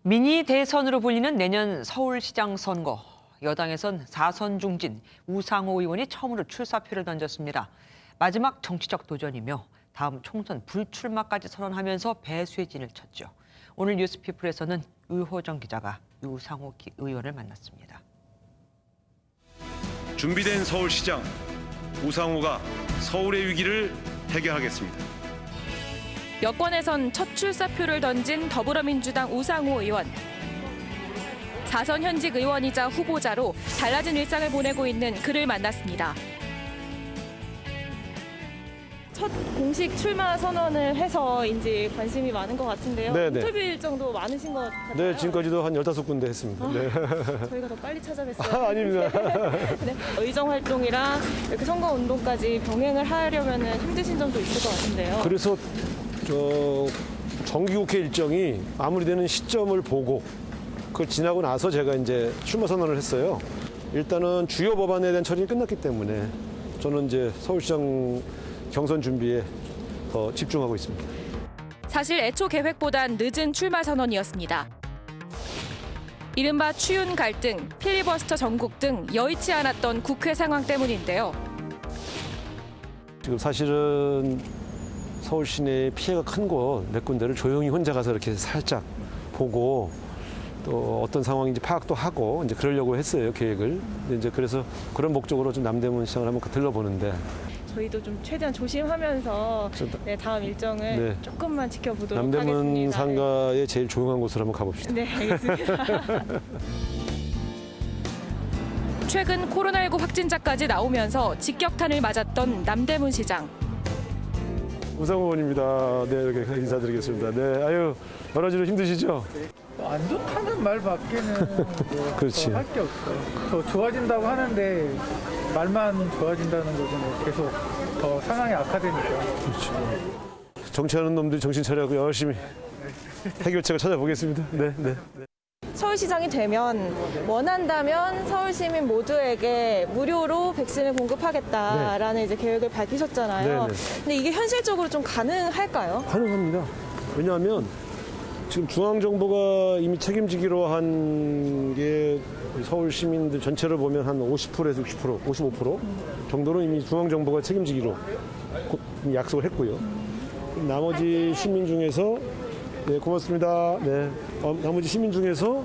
미니 대선으로 불리는 내년 서울시장 선거. 여당에선 4선 중진 우상호 의원이 처음으로 출사표를 던졌습니다. 마지막 정치적 도전이며 다음 총선 불출마까지 선언하면서 배수의 진을 쳤죠. 오늘 뉴스피플에서는 유호정 기자가 우상호 의원을 만났습니다. 준비된 서울시장 우상호가 서울의 위기를 해결하겠습니다. 여권에선 첫 출사표를 던진 더불어민주당 우상호 의원. 4선 현직 의원이자 후보자로 달라진 일상을 보내고 있는 그를 만났습니다. 첫 공식 출마 선언을 해서인지 관심이 많은 것 같은데요. 네네. 인터뷰 일정도 많으신 것 같아요. 네, 지금까지도 한 15군데 했습니다. 네. 저희가 더 빨리 찾아뵀어요. 아닙니다. 네, 의정 활동이랑 이렇게 선거 운동까지 병행을 하려면 힘드신 점도 있을 것 같은데요. 그래서 정기국회 일정이 마무리되는 시점을 보고 그걸 지나고 나서 제가 이제 출마 선언을 했어요. 일단은 주요 법안에 대한 처리는 끝났기 때문에 저는 이제 서울시장 경선 준비에 더 집중하고 있습니다. 사실 애초 계획보단 늦은 출마 선언이었습니다. 이른바 추윤 갈등, 필리버스터 전국 등 여의치 않았던 국회 상황 때문인데요. 지금 사실은 서울 시내에 피해가 큰 곳 몇 군데를 조용히 혼자 가서 이렇게 살짝 보고 또 어떤 상황인지 파악도 하고 이제 그러려고 했어요, 계획을. 근데 이제 그래서 그런 목적으로 좀 남대문 시장을 한번 들러보는데. 저희도 좀 최대한 조심하면서 다음 일정을 네. 조금만 지켜보도록 남대문 하겠습니다. 상가의 제일 조용한 곳으로 한번 가봅시다. 네, 알겠습니다. 최근 코로나19 확진자까지 나오면서 직격탄을 맞았던 남대문 시장. 우상호 의원입니다. 네, 이렇게 인사드리겠습니다. 네, 아유, 여러 가지로 힘드시죠? 안 좋다는 말밖에는 그렇지. 할 게 없어. 더 좋아진다고 하는데 말만 좋아진다는 거죠. 계속 더 상황이 악화되니까. 그렇죠. 정치하는 놈들이 정신 차려고 열심히 해결책을 찾아보겠습니다. 네, 네. 서울시장이 되면 원한다면 서울 시민 모두에게 무료로 백신을 공급하겠다라는 이제 계획을 밝히셨잖아요. 네, 근데 이게 현실적으로 좀 가능할까요? 가능합니다. 왜냐하면 지금 중앙정부가 이미 책임지기로 한 게 서울 시민들 전체를 보면 한 50%에서 60%, 55% 정도는 이미 중앙정부가 책임지기로 약속을 했고요. 나머지 시민 중에서 네, 고맙습니다. 네, 나머지 시민 중에서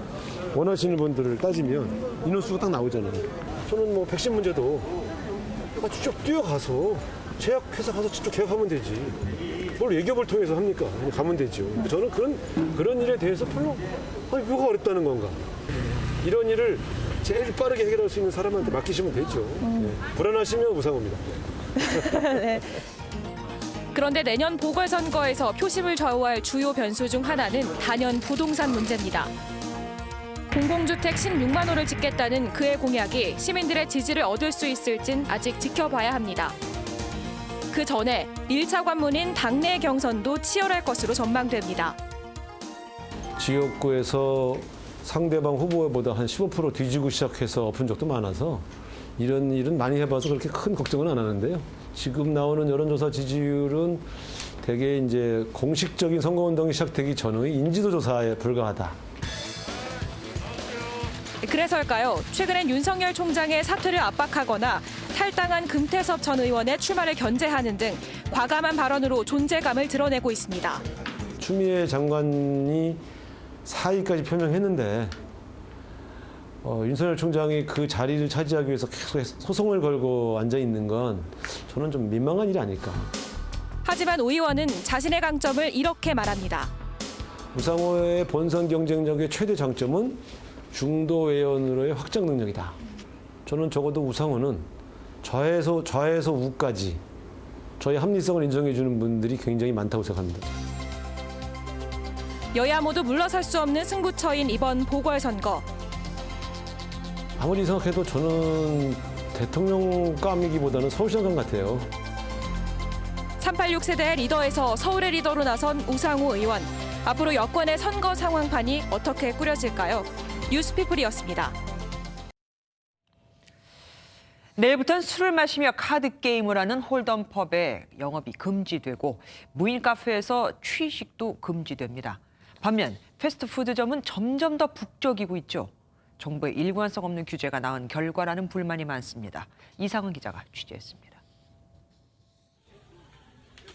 원하시는 분들을 따지면 인원수가 딱 나오잖아요. 저는 뭐 백신 문제도 직접 뛰어가서 제약회사 가서 직접 계약하면 되지. 뭘 예기업을 통해서 합니까? 그냥 가면 되죠. 저는 그런 일에 대해서 별로 뭐가 어렵다는 건가. 이런 일을 제일 빠르게 해결할 수 있는 사람한테 맡기시면 되죠. 네. 불안하시면 우상호입니다. 네. 그런데 내년 보궐선거에서 표심을 좌우할 주요 변수 중 하나는 단연 부동산 문제입니다. 공공주택 16만 호를 짓겠다는 그의 공약이 시민들의 지지를 얻을 수 있을진 아직 지켜봐야 합니다. 그 전에 1차 관문인 당내 경선도 치열할 것으로 전망됩니다. 지역구에서 상대방 후보보다 한 15% 뒤지고 시작해서 엎은 적도 많아서 이런 일은 많이 해봐서 그렇게 큰 걱정은 안 하는데요. 지금 나오는 여론조사 지지율은 대개 이제 공식적인 선거운동이 시작되기 전의 인지도 조사에 불과하다. 그래서일까요? 최근엔 윤석열 총장의 사퇴를 압박하거나 탈당한 금태섭 전 의원의 출마를 견제하는 등 과감한 발언으로 존재감을 드러내고 있습니다. 추미애 장관이 사의까지 표명했는데 윤석열 총장이 그 자리를 차지하기 위해서 계속 소송을 걸고 앉아 있는 건 저는 좀 민망한 일이 아닐까. 하지만 오 의원은 자신의 강점을 이렇게 말합니다. 우상호의 본선 경쟁력의 최대 장점은 중도 외연으로의 확장 능력이다. 저는 적어도 우상호는 좌에서 우까지 저의 합리성을 인정해 주는 분들이 굉장히 많다고 생각합니다. 여야 모두 물러설 수 없는 승부처인 이번 보궐선거. 아무리 생각해도 저는 대통령감이기보다는 서울시장감 같아요. 386 세대의 리더에서 서울의 리더로 나선 우상호 의원. 앞으로 여권의 선거 상황판이 어떻게 꾸려질까요? 뉴스피플이었습니다. 내일부터는 술을 마시며 카드 게임을 하는 홀덤펍의 영업이 금지되고 무인 카페에서 취식도 금지됩니다. 반면 패스트푸드점은 점점 더 북적이고 있죠. 정부의 일관성 없는 규제가 낳은 결과라는 불만이 많습니다. 이상은 기자가 취재했습니다.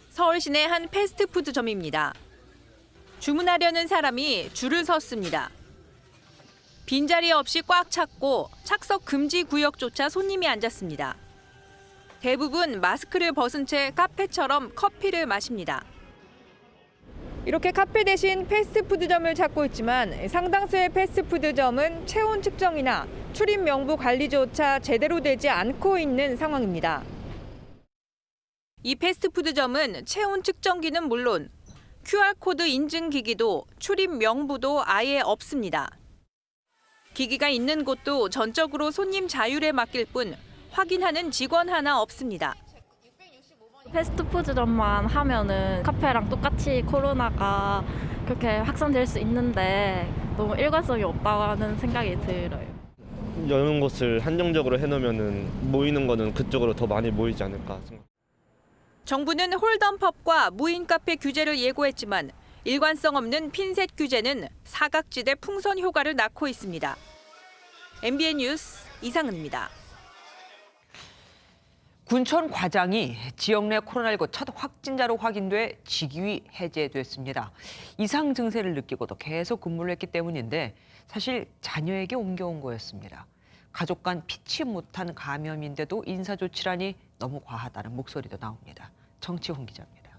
서울 시내 한 패스트푸드점입니다. 주문하려는 사람이 줄을 섰습니다. 빈자리 없이 꽉 찼고 착석 금지 구역조차 손님이 앉았습니다. 대부분 마스크를 벗은 채 카페처럼 커피를 마십니다. 이렇게 카페 대신 패스트푸드점을 찾고 있지만 상당수의 패스트푸드점은 체온 측정이나 출입 명부 관리조차 제대로 되지 않고 있는 상황입니다. 이 패스트푸드점은 체온 측정기는 물론 QR코드 인증기기도 출입 명부도 아예 없습니다. 기기가 있는 곳도 전적으로 손님 자율에 맡길 뿐 확인하는 직원 하나 없습니다. 패스트푸드점만 하면은 카페랑 똑같이 코로나가 그렇게 확산될 수 있는데 너무 일관성이 없다는 생각이 들어요. 여는 곳을 한정적으로 해놓으면은 모이는 거는 그쪽으로 더 많이 모이지 않을까 생각. 정부는 홀덤펍과 무인 카페 규제를 예고했지만 일관성 없는 핀셋 규제는 사각지대 풍선 효과를 낳고 있습니다. MBN 뉴스 이상은입니다. 군청 과장이 지역 내 코로나19 첫 확진자로 확인돼 직위 해제됐습니다. 이상 증세를 느끼고도 계속 근무를 했기 때문인데 사실 자녀에게 옮겨온 거였습니다. 가족 간 피치 못한 감염인데도 인사조치라니 너무 과하다는 목소리도 나옵니다. 정치홍 기자입니다.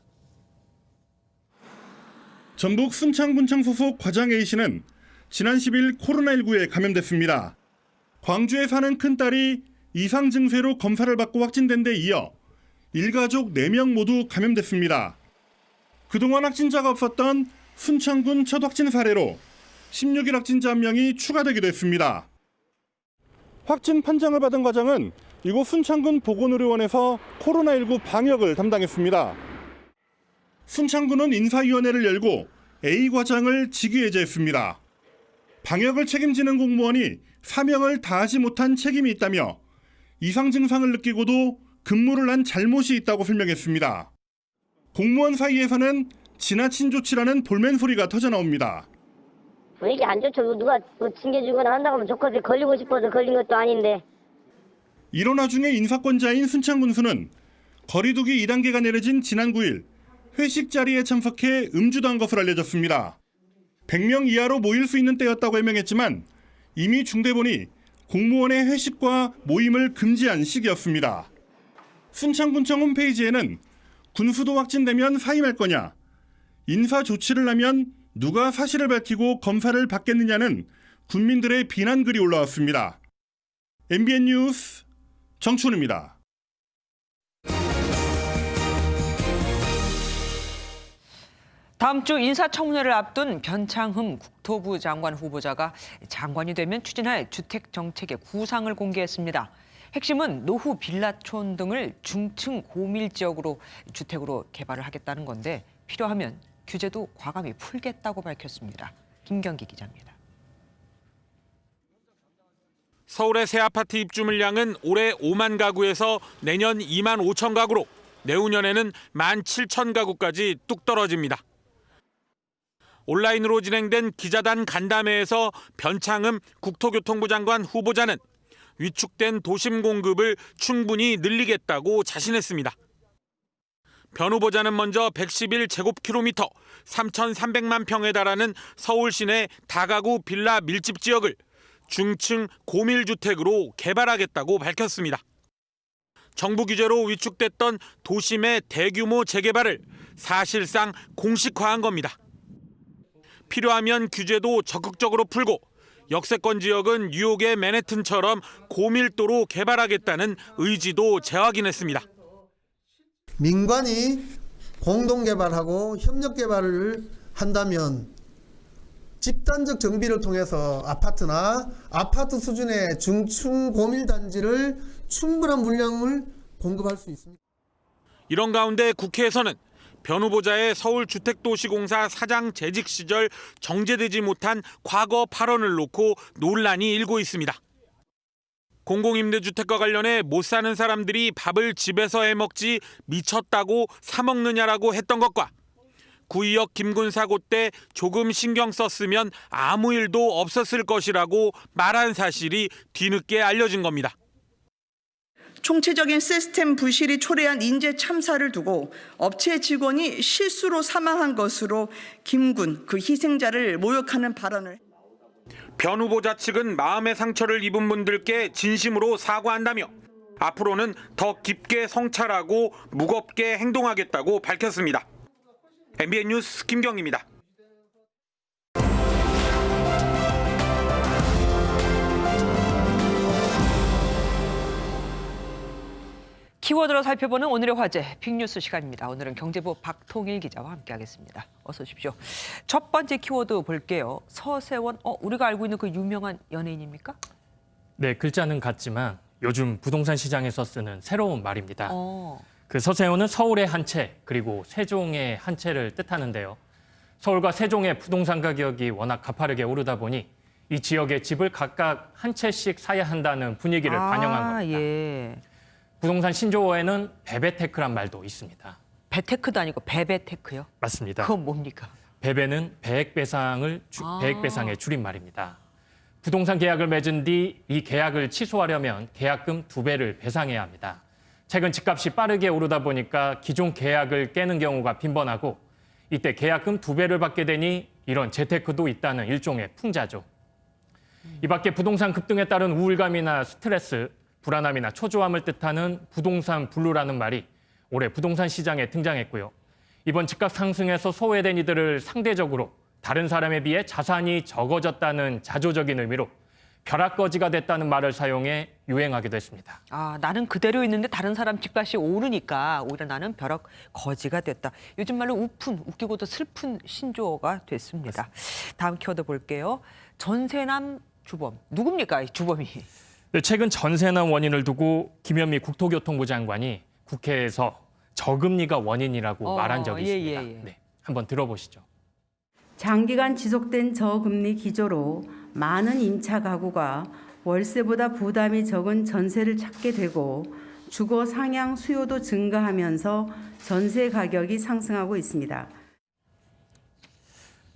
전북 순창군청 소속 과장 A씨는 지난 10일 코로나19에 감염됐습니다. 광주에 사는 큰딸이 이상 증세로 검사를 받고 확진된 데 이어 일가족 4명 모두 감염됐습니다. 그동안 확진자가 없었던 순창군 첫 확진 사례로 16일 확진자 1명이 추가되기도 했습니다. 확진 판정을 받은 과정은 이곳 순창군 보건의료원에서 코로나19 방역을 담당했습니다. 순창군은 인사위원회를 열고 A 과장을 직위해제했습니다. 방역을 책임지는 공무원이 사명을 다하지 못한 책임이 있다며 이상 증상을 느끼고도 근무를 한 잘못이 있다고 설명했습니다. 공무원 사이에서는 지나친 조치라는 볼멘 소리가 터져나옵니다. 분위기 안 좋죠. 누가 징계주거나 한다고 하면 좋거든. 걸리고 싶어서 걸린 것도 아닌데. 이런 와중에 인사권자인 순창군수는 거리두기 2단계가 내려진 지난 9일 회식 자리에 참석해 음주도 한 것으로 알려졌습니다. 100명 이하로 모일 수 있는 때였다고 해명했지만 이미 중대본이 공무원의 회식과 모임을 금지한 시기였습니다. 순창군청 홈페이지에는 군수도 확진되면 사임할 거냐, 인사 조치를 하면 누가 사실을 밝히고 검사를 받겠느냐는 군민들의 비난 글이 올라왔습니다. MBN 뉴스 정춘우입니다. 다음 주 인사청문회를 앞둔 변창흠 국토부 장관 후보자가 장관이 되면 추진할 주택 정책의 구상을 공개했습니다. 핵심은 노후 빌라촌 등을 중층 고밀 지역으로 주택으로 개발을 하겠다는 건데 필요하면 규제도 과감히 풀겠다고 밝혔습니다. 김경기 기자입니다. 서울의 새 아파트 입주 물량은 올해 5만 가구에서 내년 2만 5천 가구로 내후년에는 1만 7천 가구까지 뚝 떨어집니다. 온라인으로 진행된 기자단 간담회에서 변창흠 국토교통부 장관 후보자는 위축된 도심 공급을 충분히 늘리겠다고 자신했습니다. 변 후보자는 먼저 111제곱킬로미터 3,300만 평에 달하는 서울 시내 다가구 빌라 밀집 지역을 중층 고밀주택으로 개발하겠다고 밝혔습니다. 정부 규제로 위축됐던 도심의 대규모 재개발을 사실상 공식화한 겁니다. 필요하면 규제도 적극적으로 풀고 역세권 지역은 뉴욕의 맨해튼처럼 고밀도로 개발하겠다는 의지도 재확인했습니다. 민관이 공동개발하고 협력개발을 한다면 집단적 정비를 통해서 아파트나 아파트 수준의 중층 고밀단지를 충분한 물량을 공급할 수 있습니다. 이런 가운데 국회에서는 변 후보자의 서울주택도시공사 사장 재직 시절 정제되지 못한 과거 발언을 놓고 논란이 일고 있습니다. 공공임대주택과 관련해 못 사는 사람들이 밥을 집에서 해먹지 미쳤다고 사 먹느냐라고 했던 것과 구의역 김군 사고 때 조금 신경 썼으면 아무 일도 없었을 것이라고 말한 사실이 뒤늦게 알려진 겁니다. 총체적인 시스템 부실이 초래한 인재 참사를 두고 업체 직원이 실수로 사망한 것으로 김군 그 희생자를 모욕하는 발언을. 변 후보자 측은 마음의 상처를 입은 분들께 진심으로 사과한다며 앞으로는 더 깊게 성찰하고 무겁게 행동하겠다고 밝혔습니다. MBN 뉴스 김경입니다. 키워드로 살펴보는 오늘의 화제 빅뉴스 시간입니다. 오늘은 경제부 박통일 기자와 함께하겠습니다. 어서 오십시오. 첫 번째 키워드 볼게요. 서세원, 우리가 알고 있는 그 유명한 연예인입니까? 네, 글자는 같지만 요즘 부동산 시장에서 쓰는 새로운 말입니다. 그 서세원은 서울의 한 채 그리고 세종의 한 채를 뜻하는데요. 서울과 세종의 부동산 가격이 워낙 가파르게 오르다 보니 이 지역의 집을 각각 한 채씩 사야 한다는 분위기를 반영한 겁니다. 예. 부동산 신조어에는 베베테크란 말도 있습니다. 베테크도 아니고 베베테크요? 맞습니다. 그건 뭡니까? 베베는 배액배상의 줄임말입니다. 부동산 계약을 맺은 뒤 이 계약을 취소하려면 계약금 2배를 배상해야 합니다. 최근 집값이 빠르게 오르다 보니까 기존 계약을 깨는 경우가 빈번하고 이때 계약금 2배를 받게 되니 이런 재테크도 있다는 일종의 풍자죠. 이 밖에 부동산 급등에 따른 우울감이나 스트레스, 불안함이나 초조함을 뜻하는 부동산 블루라는 말이 올해 부동산 시장에 등장했고요. 이번 집값 상승에서 소외된 이들을 상대적으로 다른 사람에 비해 자산이 적어졌다는 자조적인 의미로 벼락거지가 됐다는 말을 사용해 유행하기도 했습니다. 아, 나는 그대로 있는데 다른 사람 집값이 오르니까 오히려 나는 벼락거지가 됐다. 요즘 말로 웃기고도 슬픈 신조어가 됐습니다. 다음 키워드 볼게요. 전세남 주범. 누굽니까, 이 주범이? 네, 최근 전세남 원인을 두고 김현미 국토교통부 장관이 국회에서 저금리가 원인이라고 말한 적이 있습니다. 네, 한번 들어보시죠. 장기간 지속된 저금리 기조로 많은 임차 가구가 월세보다 부담이 적은 전세를 찾게 되고 주거 상향 수요도 증가하면서 전세 가격이 상승하고 있습니다.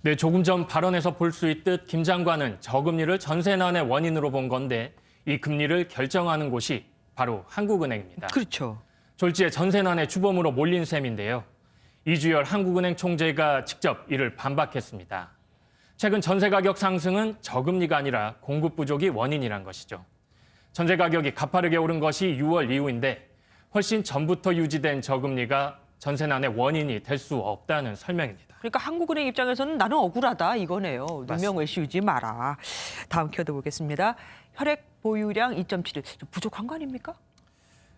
네, 조금 전 발언에서 볼 수 있듯 김 장관은 저금리를 전세난의 원인으로 본 건데 이 금리를 결정하는 곳이 바로 한국은행입니다. 그렇죠. 졸지에 전세난의 주범으로 몰린 셈인데요. 이주열 한국은행 총재가 직접 이를 반박했습니다. 최근 전세 가격 상승은 저금리가 아니라 공급 부족이 원인이란 것이죠. 전세 가격이 가파르게 오른 것이 6월 이후인데 훨씬 전부터 유지된 저금리가 전세난의 원인이 될 수 없다는 설명입니다. 그러니까 한국은행 입장에서는 나는 억울하다 이거네요. 누명을 씌우지 마라. 다음 키워드 보겠습니다. 혈액 보유량 2.7일. 부족한 거 아닙니까?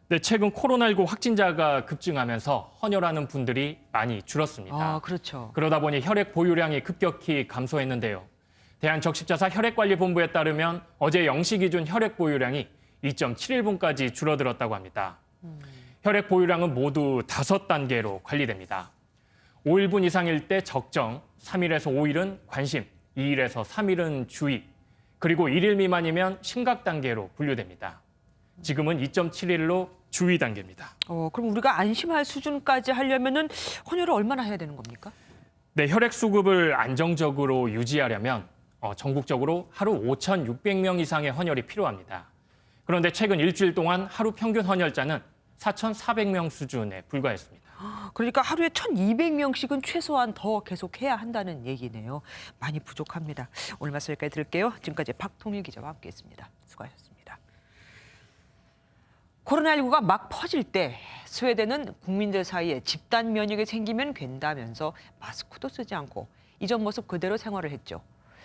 네, 최근 코로나19 확진자가 급증하면서 헌혈하는 분들이 많이 줄었습니다. 아, 그렇죠. 그러다 보니 혈액 보유량이 급격히 감소했는데요. 대한적십자사 혈액관리본부에 따르면 어제 0시 기준 혈액 보유량이 2.71분까지 줄어들었다고 합니다. 혈액 보유량은 모두 5단계로 관리됩니다. 5일분 이상일 때 적정, 3일에서 5일은 관심, 2일에서 3일은 주의, 그리고 1일 미만이면 심각 단계로 분류됩니다. 지금은 2.71로 주의 단계입니다. 그럼 우리가 안심할 수준까지 하려면은 헌혈을 얼마나 해야 되는 겁니까? 네, 혈액 수급을 안정적으로 유지하려면 전국적으로 하루 5,600명 이상의 헌혈이 필요합니다. 그런데 최근 일주일 동안 하루 평균 헌혈자는 4,400명 수준에 불과했습니다. 그러니까 하루에 1,200명씩은 최소한 더 계속 해야 한다는 얘기네요. 많이 부족합니다. 오늘 말씀 여기까지 들을게요. 지금까지 박통일 기자와 함께했습니다. 수고하셨습니다. 코로나19가 막 퍼질 때 스웨덴은 국민들 사이에 집단 면역이 생기면 된다면서 마스크도 쓰지 않고 이전 모습 그대로 생활을 했죠.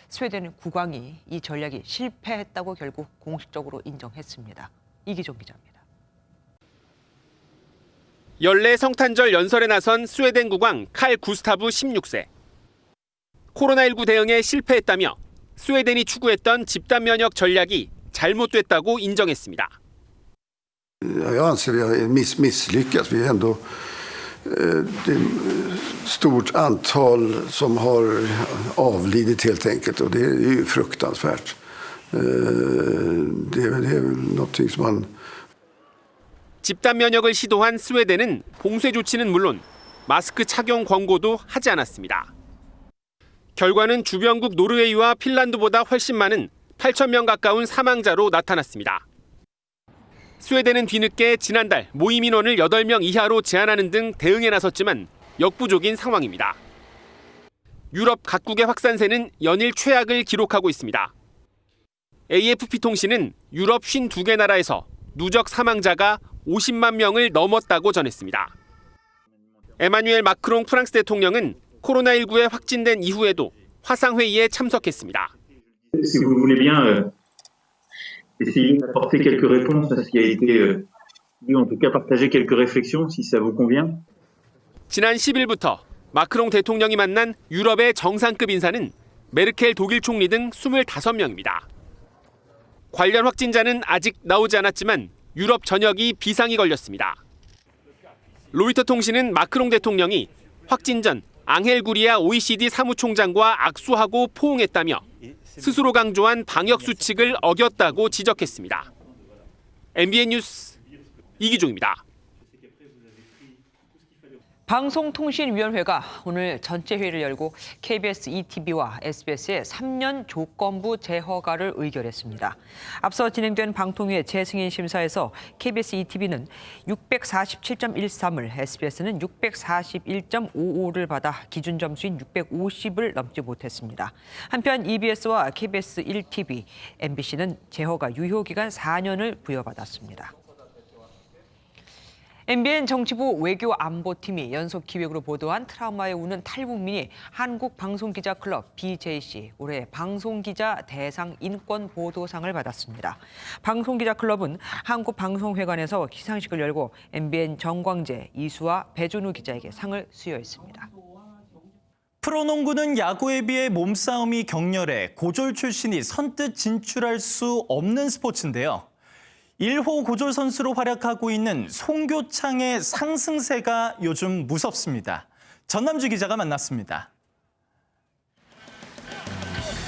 스웨덴 국왕이 이 전략이 실패했다고 결국 공식적으로 인정했습니다. 이기종 기자입니다. 연례 성탄절 연설에 나선 스웨덴 국왕 칼 구스타브 16세. 코로나19 대응에 실패했다며 스웨덴이 추구했던 집단 면역 전략이 잘못됐다고 인정했습니다. Jag anser vi har misslyckats. Vi är ändå stort antal som har avlidit helt enkelt och det är ju fruktansvärt. Det är någonting som man 집단 면역을 시도한 스웨덴은 봉쇄 조치는 물론 마스크 착용 권고도 하지 않았습니다. 결과는 주변국 노르웨이와 핀란드보다 훨씬 많은 8,000명 가까운 사망자로 나타났습니다. 스웨덴은 뒤늦게 지난달 모임 인원을 8명 이하로 제한하는 등 대응에 나섰지만 역부족인 상황입니다. 유럽 각국의 확산세는 연일 최악을 기록하고 있습니다. AFP 통신은 유럽 52개 나라에서 누적 사망자가 50만 명을 넘었다고 전했습니다. 에마뉴엘 마크롱 프랑스 대통령은 코로나19에 확진된 이후에도 화상회의에 참석했습니다. Si vous voulez bien essayer d'apporter quelques réponses à ce qui a été dit, en tout cas partager quelques réflexions si ça vous convient. 지난 10일부터 마크롱 대통령이 만난 유럽의 정상급 인사는 메르켈 독일 총리 등 25명입니다. 관련 확진자는 아직 나오지 않았지만 유럽 전역이 비상이 걸렸습니다. 로이터 통신은 마크롱 대통령이 확진 전 앙헬 구리아 OECD 사무총장과 악수하고 포옹했다며 스스로 강조한 방역 수칙을 어겼다고 지적했습니다. MBN 뉴스 이기종입니다. 방송통신위원회가 오늘 전체 회의를 열고 KBS ETV와 SBS의 3년 조건부 재허가를 의결했습니다. 앞서 진행된 방통위의 재승인 심사에서 KBS ETV는 647.13을, SBS는 641.55를 받아 기준 점수인 650을 넘지 못했습니다. 한편 EBS와 KBS 1TV, MBC는 재허가 유효기간 4년을 부여받았습니다. MBN 정치부 외교안보팀이 연속 기획으로 보도한 트라우마에 우는 탈북민이 한국방송기자클럽 BJC 올해 방송기자 대상 인권보도상을 받았습니다. 방송기자클럽은 한국방송회관에서 시상식을 열고 MBN 정광재, 이수아, 배준우 기자에게 상을 수여했습니다. 프로농구는 야구에 비해 몸싸움이 격렬해 고졸 출신이 선뜻 진출할 수 없는 스포츠인데요. 1호 고졸 선수로 활약하고 있는 송교창의 상승세가 요즘 무섭습니다. 전남주 기자가 만났습니다.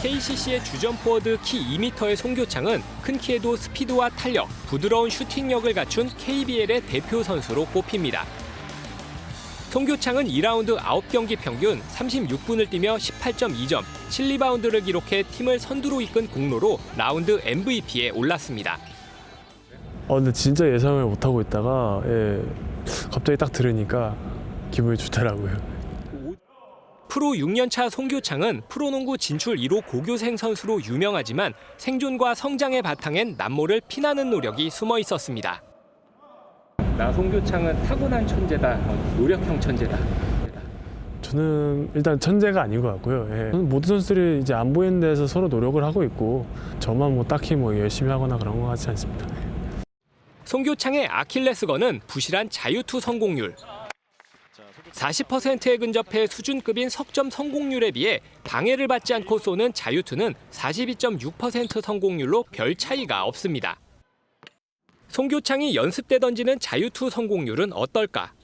KCC의 주전 포워드 키 2m의 송교창은 큰 키에도 스피드와 탄력, 부드러운 슈팅력을 갖춘 KBL의 대표 선수로 꼽힙니다. 송교창은 2라운드 9경기 평균 36분을 뛰며 18.2점, 7리바운드를 기록해 팀을 선두로 이끈 공로로 라운드 MVP에 올랐습니다. 근데 진짜 예상을 못하고 있다가 갑자기 딱 들으니까 기분이 좋더라고요. 프로 6년차 송교창은 프로농구 진출 1호 고교생 선수로 유명하지만 생존과 성장의 바탕엔 남모를 피나는 노력이 숨어 있었습니다. 나 송교창은 타고난 천재다, 노력형 천재다. 저는 일단 천재가 아닌 것 같고요. 모든 선수들이 이제 안 보이는 데서 서로 노력을 하고 있고 저만 딱히 열심히 하거나 그런 것 같지 않습니다. 송교창의 아킬레스건은 부실한 자유투 성공률. 40%에 근접해 수준급인 석점 성공률에 비해 방해를 받지 않고 쏘는 자유투는 42.6% 성공률로 별 차이가 없습니다. 송교창이 연습 때 던지는 자유투 성공률은 어떨까?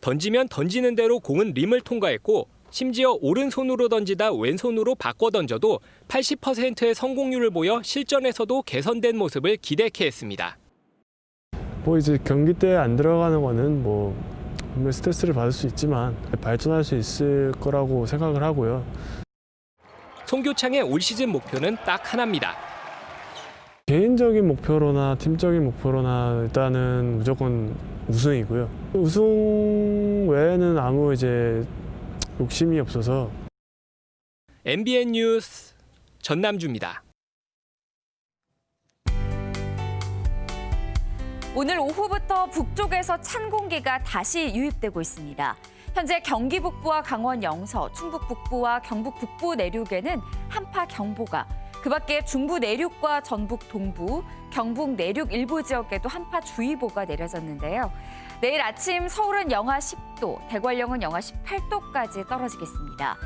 던지면 던지는 대로 공은 림을 통과했고 심지어 오른손으로 던지다 왼손으로 바꿔 던져도 80%의 성공률을 보여 실전에서도 개선된 모습을 기대케 했습니다. 이제 경기 때 안 들어가는 거는 분명 스트레스를 받을 수 있지만 발전할 수 있을 거라고 생각을 하고요. 송교창의 올 시즌 목표는 딱 하나입니다. 개인적인 목표로나 팀적인 목표로나 일단은 무조건 우승이고요. 우승 외에는 아무 욕심이 없어서. MBN 뉴스 전남주입니다. 오늘 오후부터 북쪽에서 찬 공기가 다시 유입되고 있습니다. 현재 경기 북부와 강원 영서, 충북 북부와 경북 북부 내륙에는 한파 경보가, 그밖에 중부 내륙과 전북 동부, 경북 내륙 일부 지역에도 한파 주의보가 내려졌는데요. 내일 아침 서울은 영하 10도, 대관령은 영하 18도까지 떨어지겠습니다.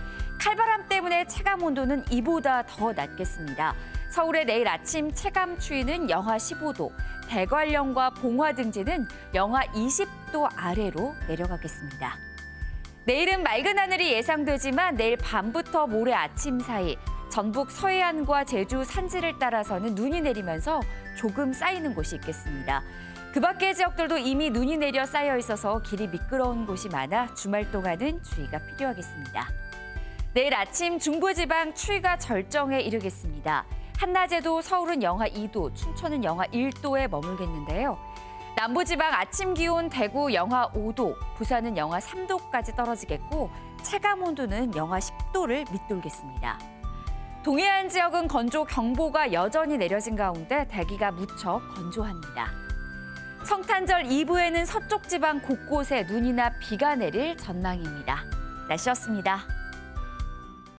칼바람 때문에 체감 온도는 이보다 더 낮겠습니다. 서울의 내일 아침 체감 추위는 영하 15도, 대관령과 봉화 등지는 영하 20도 아래로 내려가겠습니다. 내일은 맑은 하늘이 예상되지만 내일 밤부터 모레 아침 사이 전북 서해안과 제주 산지를 따라서는 눈이 내리면서 조금 쌓이는 곳이 있겠습니다. 그 밖의 지역들도 이미 눈이 내려 쌓여 있어서 길이 미끄러운 곳이 많아 주말 동안은 주의가 필요하겠습니다. 내일 아침 중부지방 추위가 절정에 이르겠습니다. 한낮에도 서울은 영하 2도, 춘천은 영하 1도에 머물겠는데요. 남부지방 아침 기온 대구 영하 5도, 부산은 영하 3도까지 떨어지겠고 체감온도는 영하 10도를 밑돌겠습니다. 동해안 지역은 건조 경보가 여전히 내려진 가운데 대기가 무척 건조합니다. 성탄절 이브에는 서쪽 지방 곳곳에 눈이나 비가 내릴 전망입니다. 날씨였습니다.